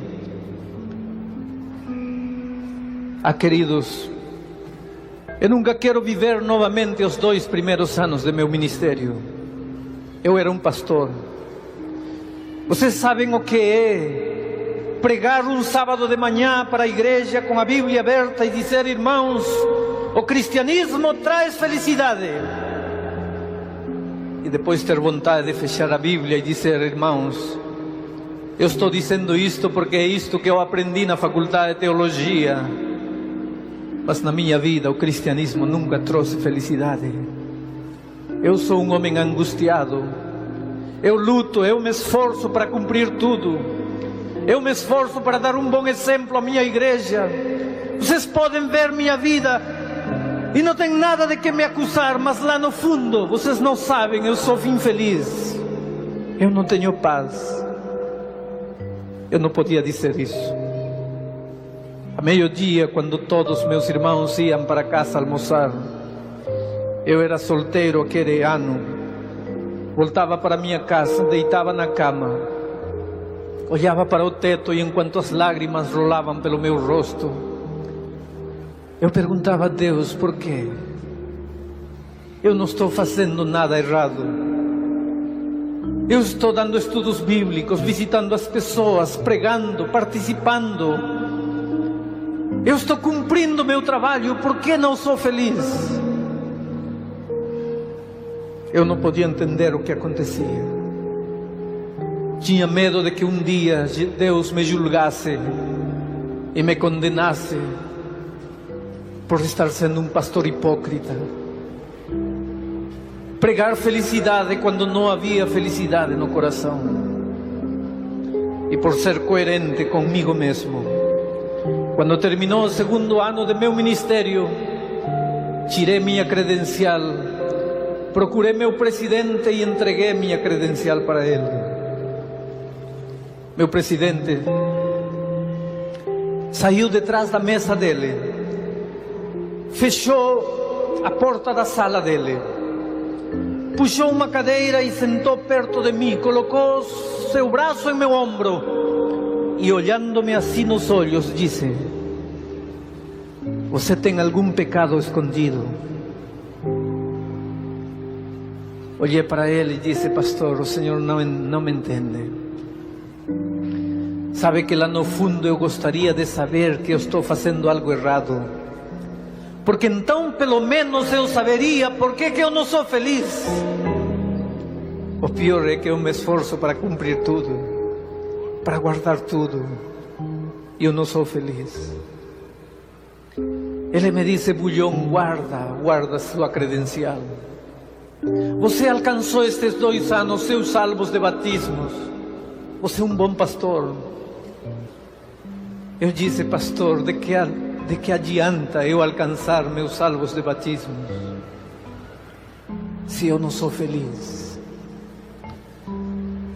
Queridos, eu nunca quero viver novamente os 2 primeiros anos de meu ministério. Eu era um pastor. Vocês sabem o que é pregar um sábado de manhã para a igreja com a Bíblia aberta e dizer: irmãos, o cristianismo traz felicidade. E depois ter vontade de fechar a Bíblia e dizer: irmãos, eu estou dizendo isto porque é isto que eu aprendi na faculdade de teologia. Mas na minha vida o cristianismo nunca trouxe felicidade. Eu sou um homem angustiado. Eu luto, eu me esforço para cumprir tudo. Eu me esforço para dar um bom exemplo à minha igreja. Vocês podem ver minha vida e não tem nada de que me acusar, mas lá no fundo, vocês não sabem, eu sou infeliz. Eu não tenho paz. Eu não podia dizer isso. A meio-dia, quando todos meus irmãos iam para casa almoçar, eu era solteiro aquele ano. Voltava para minha casa, deitava na cama, olhava para o teto e enquanto as lágrimas rolavam pelo meu rosto, eu perguntava a Deus: por quê? Eu não estou fazendo nada errado. Eu estou dando estudos bíblicos, visitando as pessoas, pregando, participando. Eu estou cumprindo meu trabalho, por que não sou feliz? Eu não podia entender o que acontecia. Tinha medo de que um dia Deus me julgasse e me condenasse por estar sendo um pastor hipócrita. Pregar felicidade quando não havia felicidade no coração. E por ser coerente comigo mesmo, quando terminou o 2º ano de meu ministério, tirei minha credencial, procurei meu presidente e entreguei minha credencial para ele. Meu presidente saiu detrás da mesa dele, fechou a porta da sala dele, puxou uma cadeira e sentou perto de mim, colocou seu braço em meu ombro e, olhando-me assim nos olhos, disse: você tem algum pecado escondido? Olhei para ele e disse: pastor, o senhor não me entende. Sabe que lá no fundo eu gostaria de saber que eu estou fazendo algo errado, porque então pelo menos eu saberia por que eu não sou feliz. O pior é que eu me esforço para cumprir tudo, para guardar tudo, e eu não sou feliz. Ele me disse: Bulhão, guarda sua credencial. Você alcançou estes 2 anos seus salvos de batismos. Você é um bom pastor. Eu disse: pastor, de que adianta eu alcançar meus salvos de batismos se eu não sou feliz?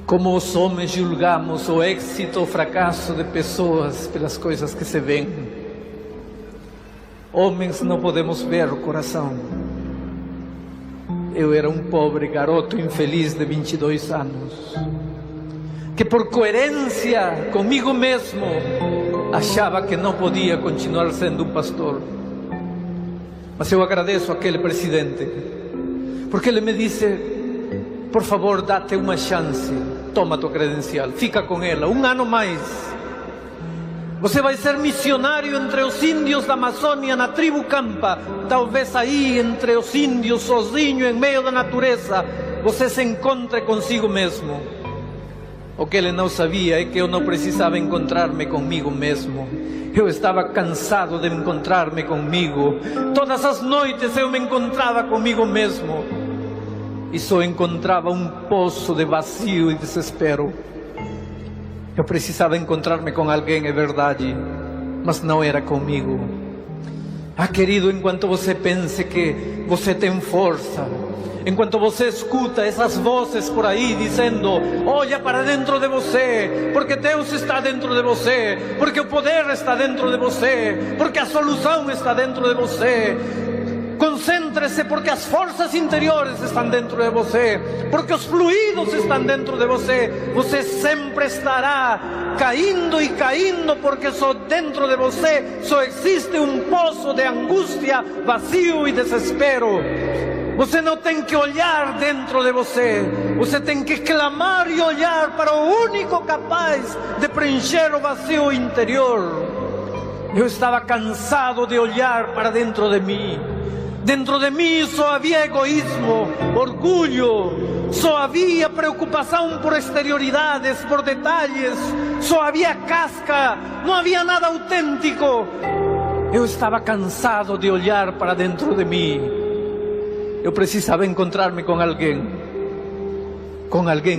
Como os homens julgamos o êxito ou fracasso de pessoas pelas coisas que se veem. Homens não podemos ver o coração. Eu era um pobre garoto infeliz de 22 anos, que por coerência comigo mesmo achava que não podia continuar sendo um pastor. Mas eu agradeço àquele presidente, porque ele me disse: por favor, dá-te uma chance, toma tua credencial, fica com ela 1 ano mais. Você vai ser missionário entre os índios da Amazônia, na tribo Campa. Talvez aí, entre os índios, sozinho, em meio da natureza, você se encontre consigo mesmo. O que ele não sabia é que eu não precisava encontrar-me comigo mesmo. Eu estava cansado de encontrar-me comigo. Todas as noites eu me encontrava comigo mesmo. E só encontrava um poço de vazio e desespero. Eu precisava encontrar-me com alguém, é verdade, mas não era comigo. Ah, querido, enquanto você pense que você tem força, enquanto você escuta essas vozes por aí dizendo: olha para dentro de você, porque Deus está dentro de você, porque o poder está dentro de você, porque a solução está dentro de você. Concêntrese, porque as forças interiores estão dentro de você, porque os fluidos estão dentro de você. Você sempre estará caindo e caindo, porque só dentro de você só existe um poço de angústia, vazio e desespero. Você não tem que olhar dentro de você, você tem que clamar e olhar para o único capaz de preencher o vazio interior. Eu estava cansado de olhar para dentro de mim. Dentro de mim só havia egoísmo, orgulho, só havia preocupação por exterioridades, por detalhes, só havia casca, não havia nada autêntico. Eu estava cansado de olhar para dentro de mim. Eu precisava encontrar-me com alguém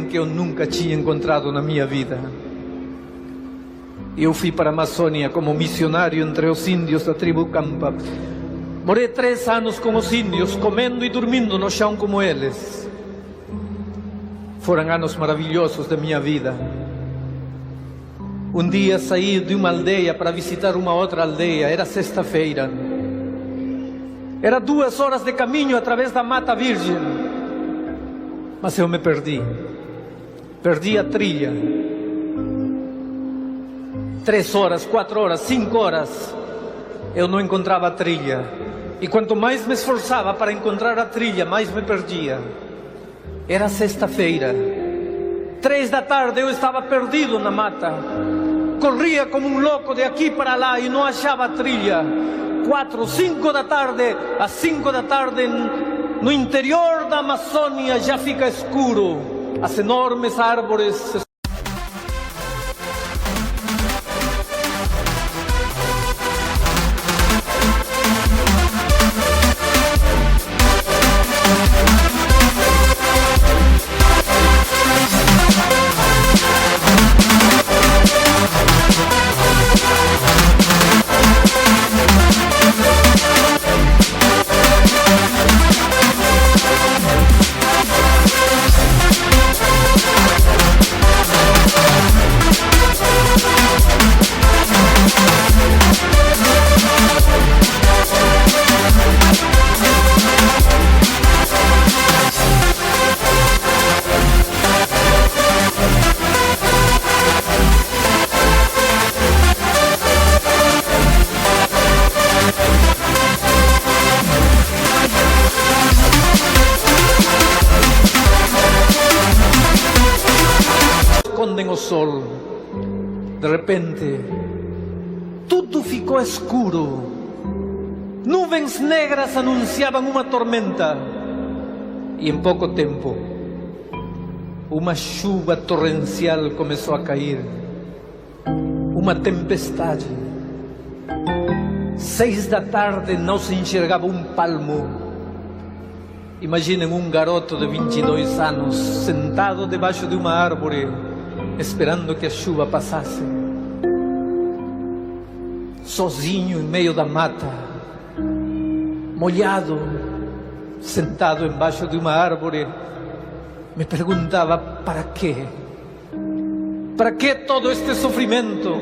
que eu nunca tinha encontrado na minha vida. Eu fui para a Amazônia como missionário entre os índios da tribo Campa. Morei 3 anos com os índios, comendo e dormindo no chão como eles. Foram anos maravilhosos da minha vida. Um dia saí de uma aldeia para visitar uma outra aldeia. Era sexta-feira. Era 2 horas de caminho através da Mata Virgem. Mas eu me perdi. Perdi a trilha. 3 horas, 4 horas, 5 horas. Eu não encontrava a trilha. E quanto mais me esforçava para encontrar a trilha, mais me perdia. Era sexta-feira. 3 da tarde eu estava perdido na mata. Corria como um louco de aqui para lá e não achava a trilha. 4, 5 da tarde, às 5 da tarde, no interior da Amazônia já fica escuro. As enormes árvores escondem o sol. De repente, tudo ficou escuro. Nuvens negras anunciavam uma tormenta. E em pouco tempo, uma chuva torrencial começou a cair. Uma tempestade. 6 da tarde não se enxergava um palmo. Imaginem um garoto de 22 anos sentado debaixo de uma árvore, esperando que a chuva passasse. Sozinho em meio da mata, molhado, sentado embaixo de uma árvore, me perguntava: para quê? ¿Para qué todo este sofrimento?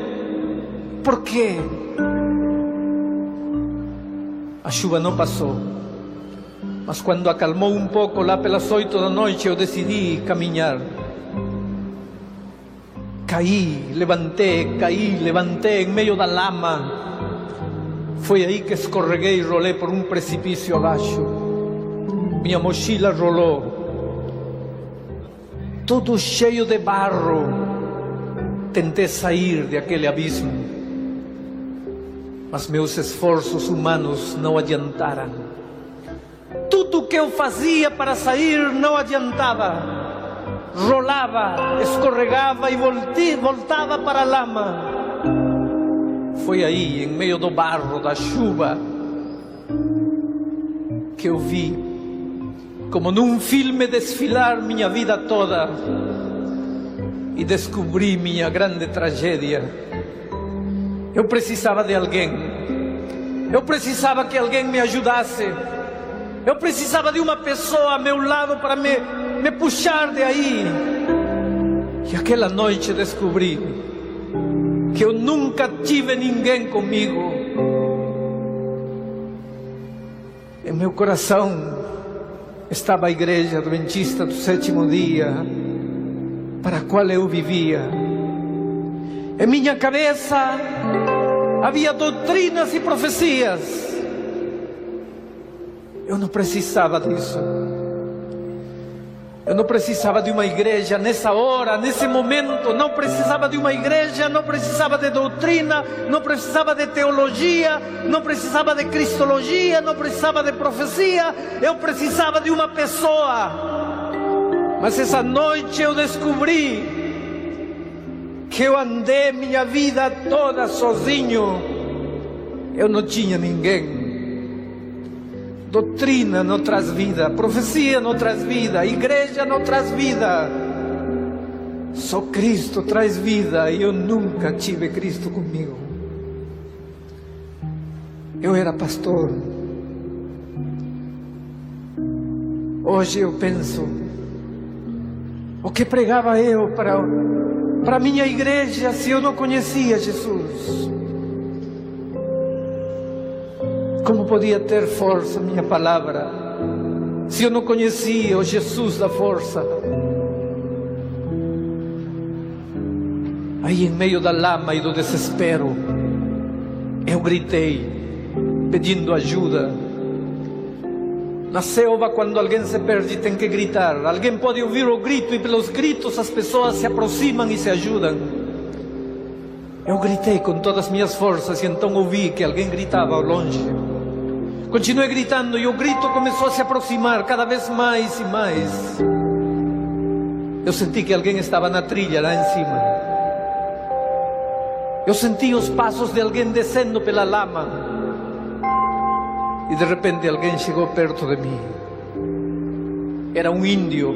¿Por qué? A chuva não passou, mas quando acalmou um pouco, lá pelas 8 da noite, eu decidi caminhar. Caí, levantei em meio da lama. Foi aí que escorreguei e rolei por um precipício abaixo. Minha mochila rolou, todo cheio de barro. Tentei sair daquele abismo, mas meus esforços humanos não adiantaram. Tudo o que eu fazia para sair não adiantava. Rolava, escorregava e voltava para a lama. Foi aí, em meio do barro, da chuva, que eu vi, como num filme, desfilar minha vida toda. E descobri minha grande tragédia. Eu precisava de alguém. Eu precisava que alguém me ajudasse. Eu precisava de uma pessoa a meu lado para me puxar de aí. E aquela noite descobri que eu nunca tive ninguém comigo. Em meu coração estava a Igreja Adventista do Sétimo Dia, para a qual eu vivia. Em minha cabeça havia doutrinas e profecias. Eu não precisava disso. Eu não precisava de uma igreja nessa hora, nesse momento. Não precisava de uma igreja, não precisava de doutrina, não precisava de teologia, não precisava de cristologia, não precisava de profecia. Eu precisava de uma pessoa. Mas essa noite eu descobri que eu andei minha vida toda sozinho. Eu não tinha ninguém. Doutrina não traz vida, profecia não traz vida, igreja não traz vida. Só Cristo traz vida, e eu nunca tive Cristo comigo. Eu era pastor. Hoje eu penso, o que pregava eu para minha igreja se eu não conhecia Jesus? Como podia ter força minha palavra se eu não conhecia o Jesus da força? Aí, em meio da lama e do desespero, eu gritei, pedindo ajuda. Na selva, quando alguém se perde, tem que gritar. Alguém pode ouvir o grito, e pelos gritos as pessoas se aproximam e se ajudam. Eu gritei com todas as minhas forças, e então ouvi que alguém gritava ao longe. Continuei gritando, e o grito começou a se aproximar cada vez mais e mais. Eu senti que alguém estava na trilha lá em cima. Eu senti os passos de alguém descendo pela lama. E de repente alguém chegou perto de mim. Era um índio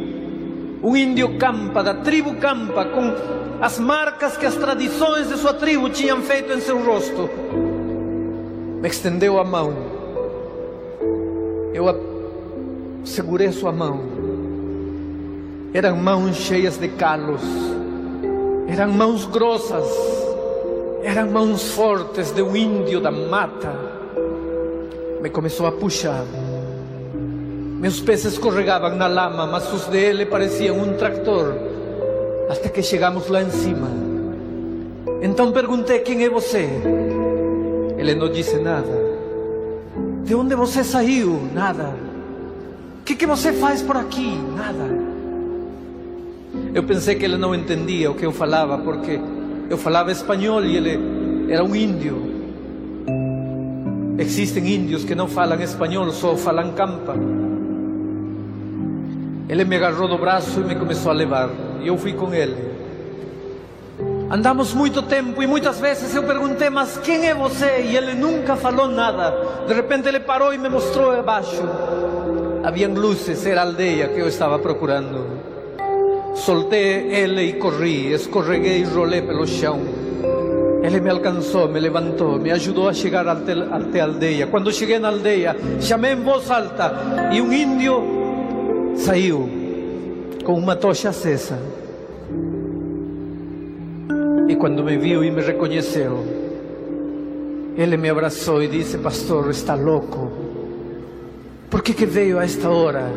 Campa, da tribo Campa, com as marcas que as tradições de sua tribo tinham feito em seu rosto. Me estendeu a mão. Eu segurei sua mão. Eram mãos cheias de calos. Eram mãos grossas. Eram mãos fortes de um índio da mata. Me começou a puxar. Meus pés escorregavam na lama, mas os dele pareciam um tractor. Até que chegamos lá em cima. Então perguntei: quem é você? Ele não disse nada. De onde você saiu? Nada. O que você faz por aqui? Nada. Eu pensei que ele não entendia o que eu falava, porque eu falava espanhol e ele era um índio. Existem índios que não falam espanhol, só falam campa. Ele me agarrou do braço e me começou a levar. E eu fui com ele. Andamos muito tempo e muitas vezes eu perguntei, mas quem é você? E ele nunca falou nada. De repente ele parou e me mostrou abaixo. Haviam luzes, era a aldeia que eu estava procurando. Soltei ele e corri, escorreguei e rolei pelo chão. Ele me alcançou, me levantou, me ajudou a chegar até a aldeia. Quando cheguei na aldeia, chamei em voz alta e um índio saiu com uma tocha acesa. E quando me viu e me reconheceu, ele me abraçou e disse: pastor, está louco? Por que veio a esta hora?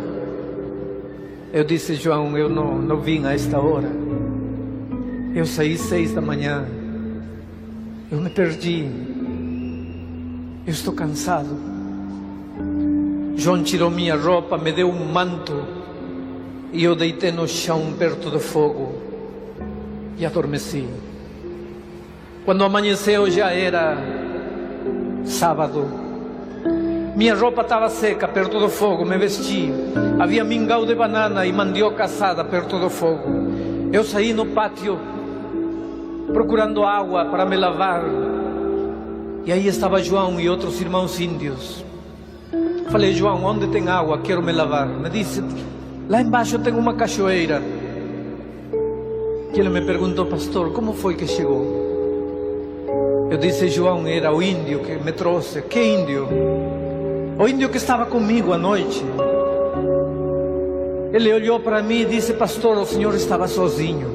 Eu disse: João, eu não vim a esta hora. Eu saí 6 da manhã. Eu me perdi. Eu estou cansado. João tirou minha roupa, me deu um manto e eu deitei no chão perto do fogo e adormeci. Quando amanheceu já era sábado. Minha roupa estava seca perto do fogo, me vesti. Havia mingau de banana e mandioca assada perto do fogo. Eu saí no pátio procurando água para me lavar. E aí estava João e outros irmãos índios. Falei: João, onde tem água? Quero me lavar. Me disse: lá embaixo tem uma cachoeira. E ele me perguntou: pastor, como foi que chegou? Eu disse: João, era o índio que me trouxe. Que índio? O índio que estava comigo à noite. Ele olhou para mim e disse: pastor, o senhor estava sozinho.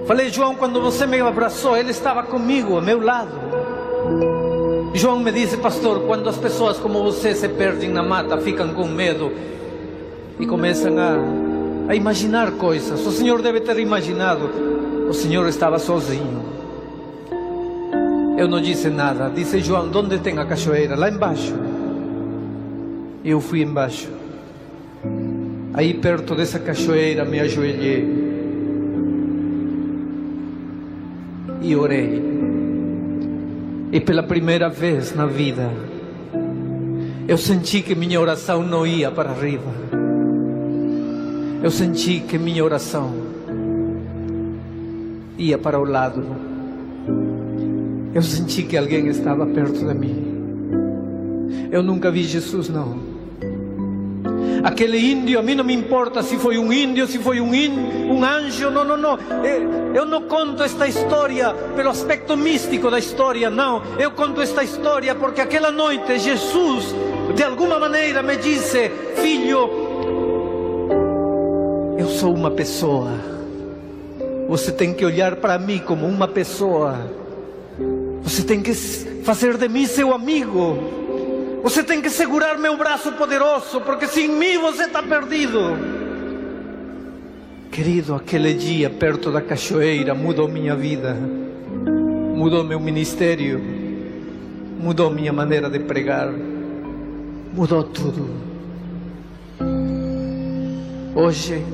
Falei: João, quando você me abraçou, ele estava comigo, ao meu lado. João me disse: pastor, quando as pessoas como você se perdem na mata, ficam com medo e começam a imaginar coisas. O senhor deve ter imaginado. O senhor estava sozinho. Eu não disse nada. Disse: João, onde tem a cachoeira? Lá embaixo. Eu fui embaixo. Aí perto dessa cachoeira me ajoelhei e orei. E pela primeira vez na vida eu senti que minha oração não ia para arriba. Eu senti que minha oração ia para o lado. Eu senti que alguém estava perto de mim. Eu nunca vi Jesus, não. Aquele índio, a mim não me importa se foi um índio, se foi um anjo, não. Eu não conto esta história pelo aspecto místico da história, não. Eu conto esta história porque aquela noite Jesus, de alguma maneira, me disse: filho, eu sou uma pessoa. Você tem que olhar para mim como uma pessoa. Você tem que fazer de mim seu amigo. Você tem que segurar meu braço poderoso, porque sem mim você está perdido. Querido, aquele dia perto da cachoeira mudou minha vida, mudou meu ministério, mudou minha maneira de pregar, mudou tudo. Hoje,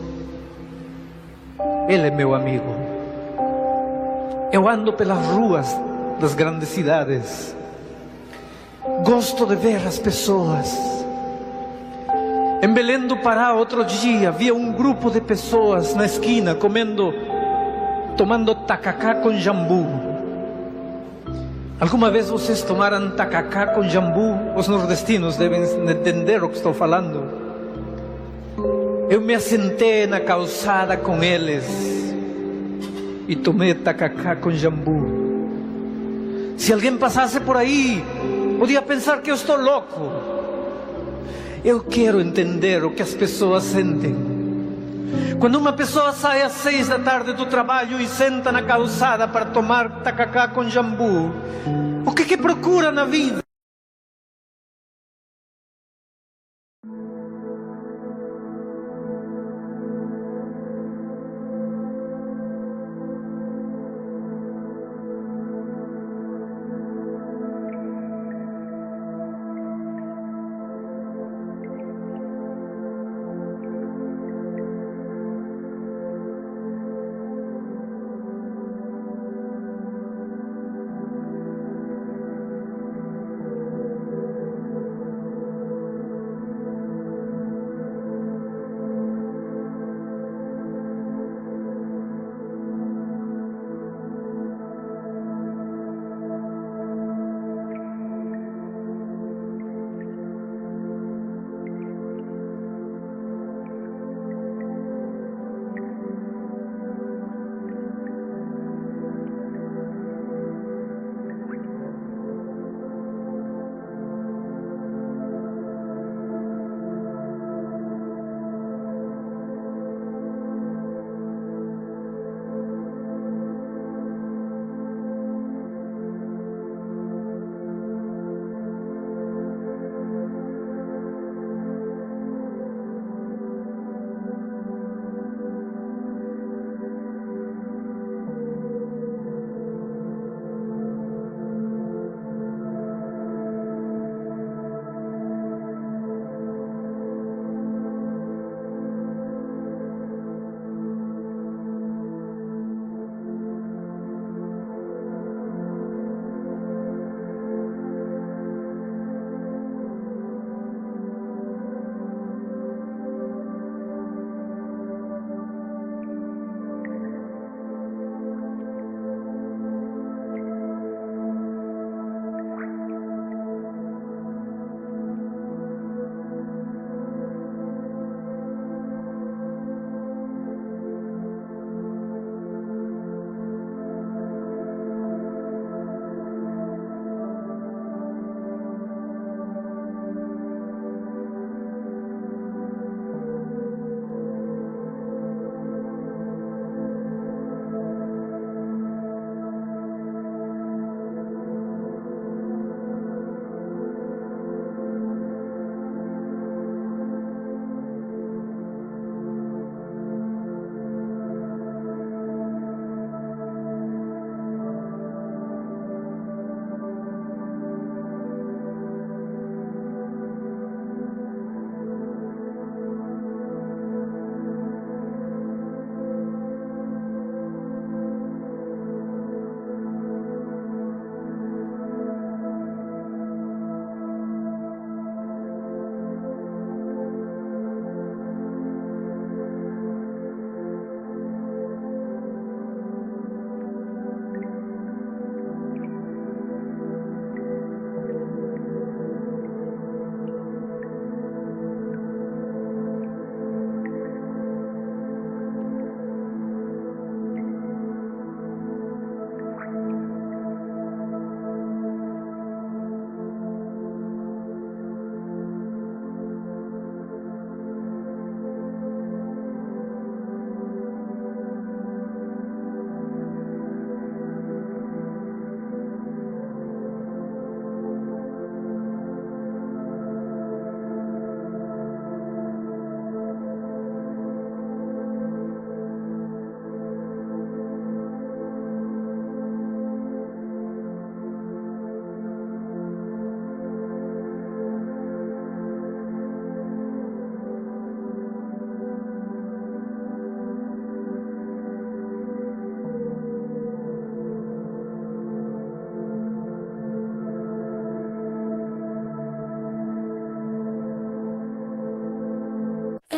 ele é meu amigo. Eu ando pelas ruas das grandes cidades. Gosto de ver as pessoas. Em Belém do Pará, outro dia, havia um grupo de pessoas na esquina tomando tacacá com jambu. Alguma vez vocês tomaram tacacá com jambu? Os nordestinos devem entender o que estou falando. Eu me assentei na calçada com eles e tomei tacacá com jambu. Se alguém passasse por aí, podia pensar que eu estou louco. Eu quero entender o que as pessoas sentem. Quando uma pessoa sai às 6 da tarde do trabalho e senta na calçada para tomar tacacá com jambu, o que procura na vida?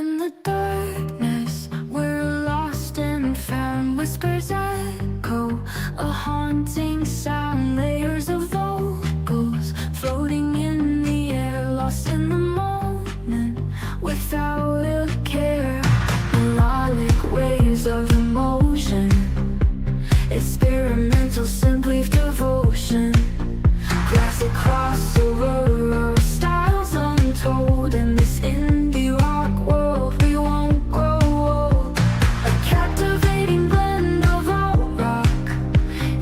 In the darkness, we're lost and found. Whispers echo, a haunting sound. Layers of vocals floating in the air, lost in the moment without a care. Melodic waves of emotion, experimental simply devotion. Classic crossover styles untold. In this indie rock world we won't grow old. A captivating blend of alt rock.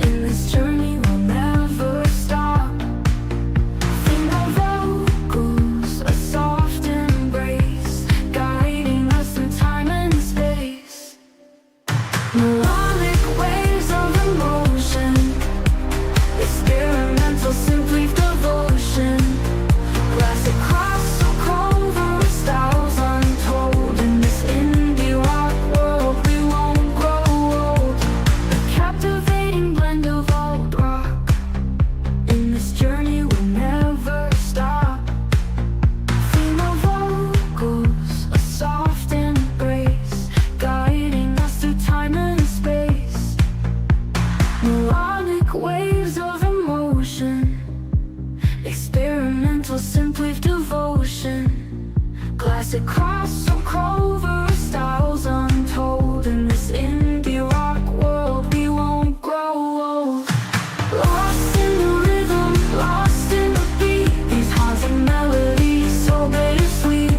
In this journey we'll never stop. Female vocals, a soft embrace, guiding us through time and space. Melodic waves of emotion, experimental simply devotion. Classic crossover styles untold. In this indie rock world we won't grow old. A captivating blend of alt rock. In this journey we'll never stop. Female vocals, a soft embrace, guiding us through time and space. Melodic waves of emotion, experimental simply devotion. Classic crossover styles untold. In this indie rock world we won't grow old. Lost in the rhythm, lost in the beat. These haunting melodies so bittersweet.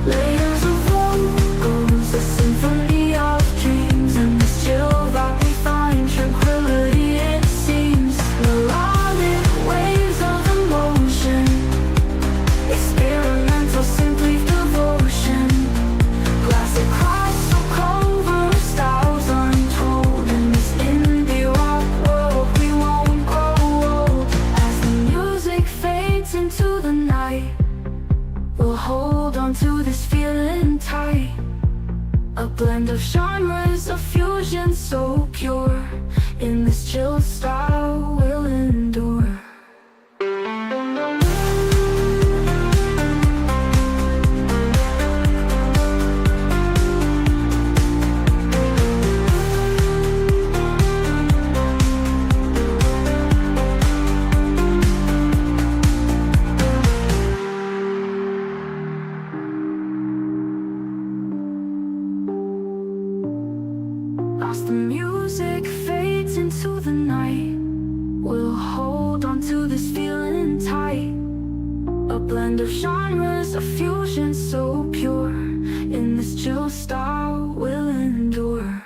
Layers of vocals, a symphony of dreams. In this chill vibe we find tranquility it seems. Melodic waves of emotion, experimental simply devotion. Classic crossover styles untold. In this indie rock world we won't grow old. As the music fades into the night, we'll hold on to this feeling tight. A blend of genres, a fusion so pure. In this chill style we'll endure. As the music fades into the night, we'll hold on to this feeling tight. A blend of genres, a fusion so pure. In this chill style we'll endure.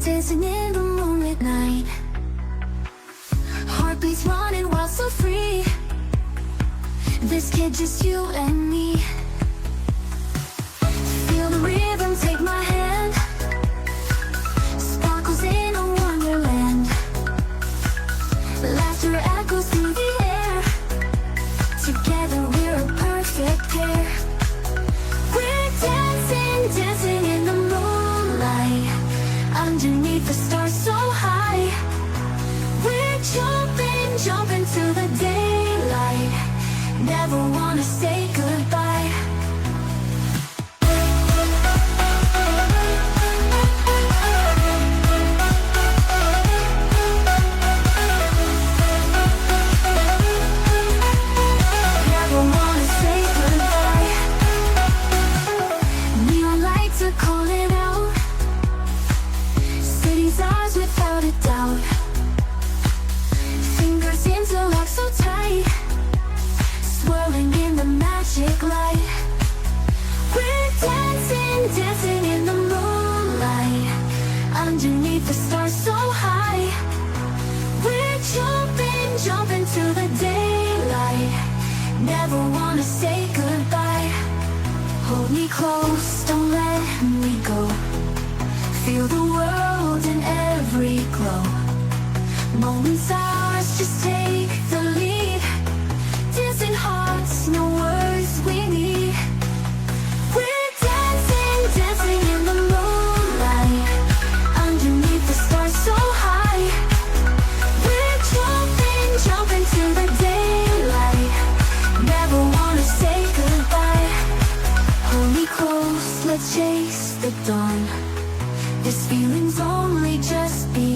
dancing in the moonlit night. Heartbeats running wild, so free. This kid, just you and me. Feel the rhythm, take my hand. Sparkles in a wonderland. Laughter echoes through the air. Together we're a perfect pair. We're dancing, dancing in the moonlight. Underneath the stars so high. We're jumping, jumping to the daylight. Never wanna say goodbye. Never wanna say goodbye. Neon lights are calling out. City's ours without a doubt. Fingers interlock so tight. Swirling in the magic light. We're dancing, dancing in the moonlight. Underneath the stars so high. We're jumping, jumping to the daylight. Never wanna say goodbye. Hold me close, don't let me go. Feel the world in every glow. Moments ours, just take the lead. Dancing hearts, no words we need. We're dancing, dancing in the moonlight. Underneath the stars so high. We're jumping, jumping to the daylight. Never wanna say goodbye. Hold me close, let's chase the dawn. This feeling's only just begun.